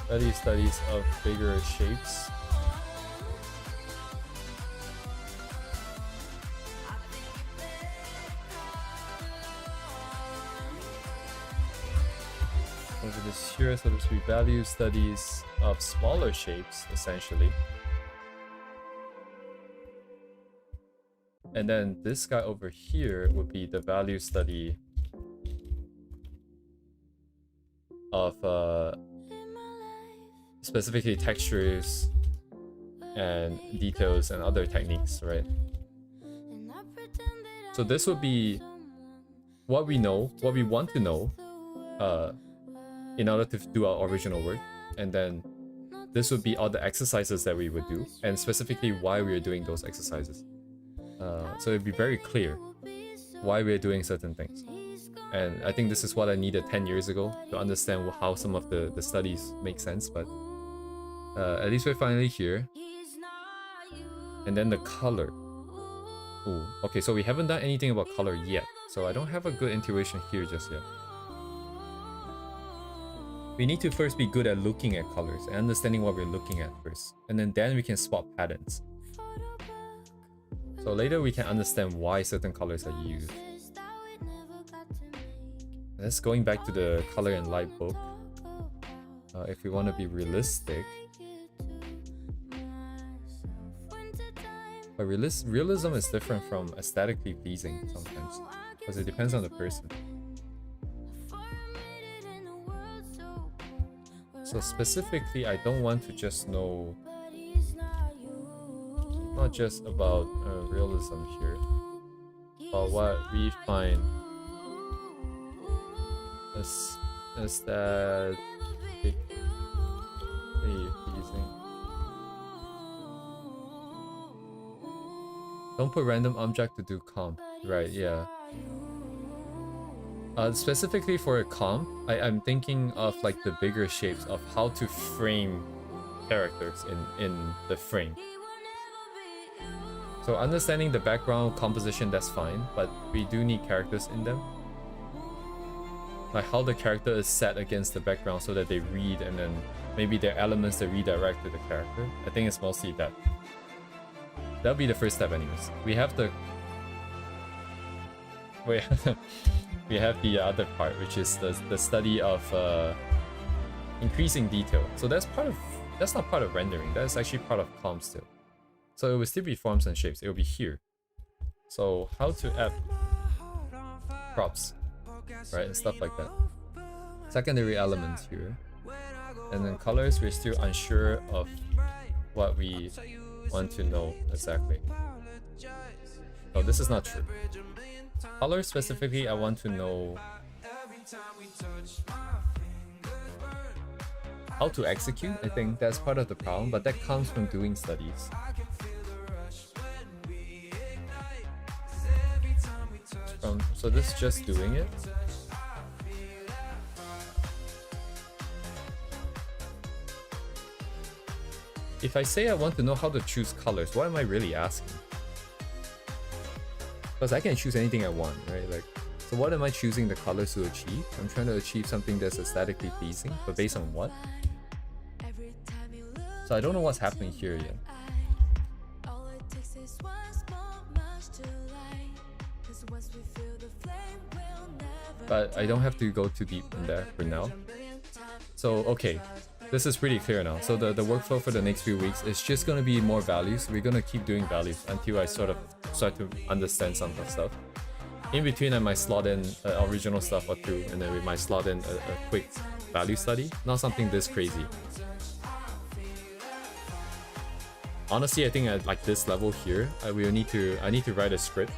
value studies of bigger shapes. Over this here, so this will be value studies of smaller shapes, essentially. And then this guy over here would be the value study of specifically textures and details and other techniques, right? So this would be what we know, what we want to know, in order to do our original work. And then this would be all the exercises that we would do, and specifically why we are doing those exercises. So it'd be very clear why we're doing certain things. And I think this is what I needed 10 years ago to understand how some of the studies make sense, but at least we're finally here. And then the color. Ooh, okay, so we haven't done anything about color yet, so I don't have a good intuition here just yet. We need to first be good at looking at colors and understanding what we're looking at first, and then we can spot patterns. So later we can understand why certain colors are used. That's going back to the color and light book. If we want to be realistic. But realism is different from aesthetically pleasing sometimes, because it depends on the person. So specifically, I don't want to just know, not just about realism here, but what we find aesthetically pleasing. Don't put random object to do comp. Right, yeah. Specifically for a comp, I'm thinking of like the bigger shapes of how to frame characters in the frame. So understanding the background composition, that's fine, but we do need characters in them. Like how the character is set against the background so that they read, and then maybe there are elements that redirect to the character. I think it's mostly that. That'll be the first step anyways. We have the... Wait, we have the other part, which is the study of increasing detail. So that's not part of rendering, that's actually part of comp still. So it will still be forms and shapes, it will be here. So how to add props, right, and stuff like that. Secondary elements here. And then colors, we're still unsure of what we want to know exactly. Oh, this is not true. Color specifically, I want to know how to execute. I think that's part of the problem, but that comes from doing studies. So this is just doing it. if I say I want to know how to choose colors, what am I really asking? Because I can choose anything I want, right? Like, so what am I choosing the colors to achieve? I'm trying to achieve something that's aesthetically pleasing, but based on what? So I don't know what's happening here yet. But I don't have to go too deep in there for now. So, okay. This is pretty clear now. So the workflow for the next few weeks is just going to be more values. We're going to keep doing values until I sort of start to understand some of the stuff. In between, I might slot in original stuff or two, and then we might slot in a quick value study. Not something this crazy. Honestly, I think at like this level here, I need to write a script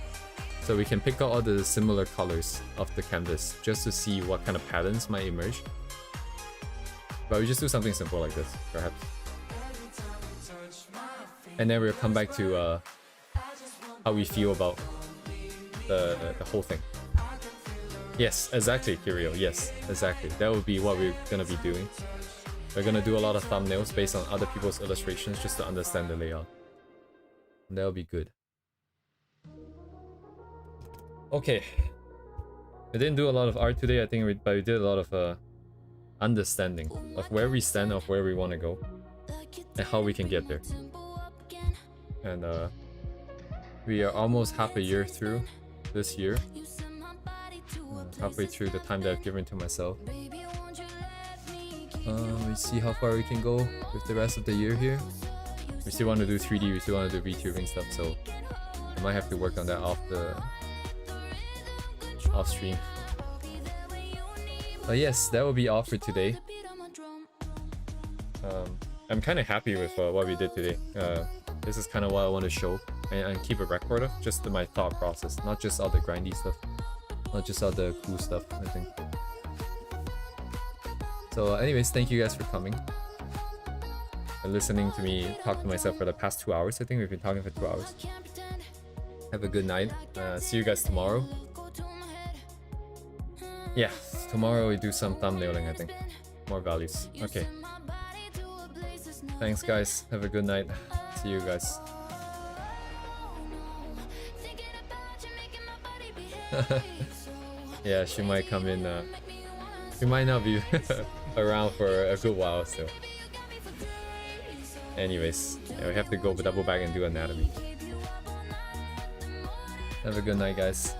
so we can pick out all the similar colors of the canvas just to see what kind of patterns might emerge. But we just do something simple like this, perhaps. And then we'll come back to how we feel about the whole thing. Yes, exactly, Kirio. Yes, exactly. That would be what we're gonna be doing. We're gonna do a lot of thumbnails based on other people's illustrations just to understand the layout. And that'll be good. Okay. We didn't do a lot of art today, I think, but we did a lot of understanding of where we stand, of where we want to go, and how we can get there. And we are almost half a year through this year. Halfway through the time that I've given to myself. Let's see how far we can go with the rest of the year here. We still want to do 3D, we still want to do VTubing stuff, so I might have to work on that off stream. But yes, that will be all for today. I'm kind of happy with what we did today. This is kind of what I want to show and keep a record of, just my thought process, not just all the grindy stuff, not just all the cool stuff, I think. So anyways, thank you guys for coming and listening to me talk to myself for the past 2 hours. I think we've been talking for 2 hours. Have a good night. See you guys tomorrow. Yeah, tomorrow we do some thumbnailing, I think. More values. Okay. Thanks guys. Have a good night. See you guys. Yeah, she might come in. She might not be around for a good while still. Anyways, yeah, we have to go double back and do anatomy. Have a good night, guys.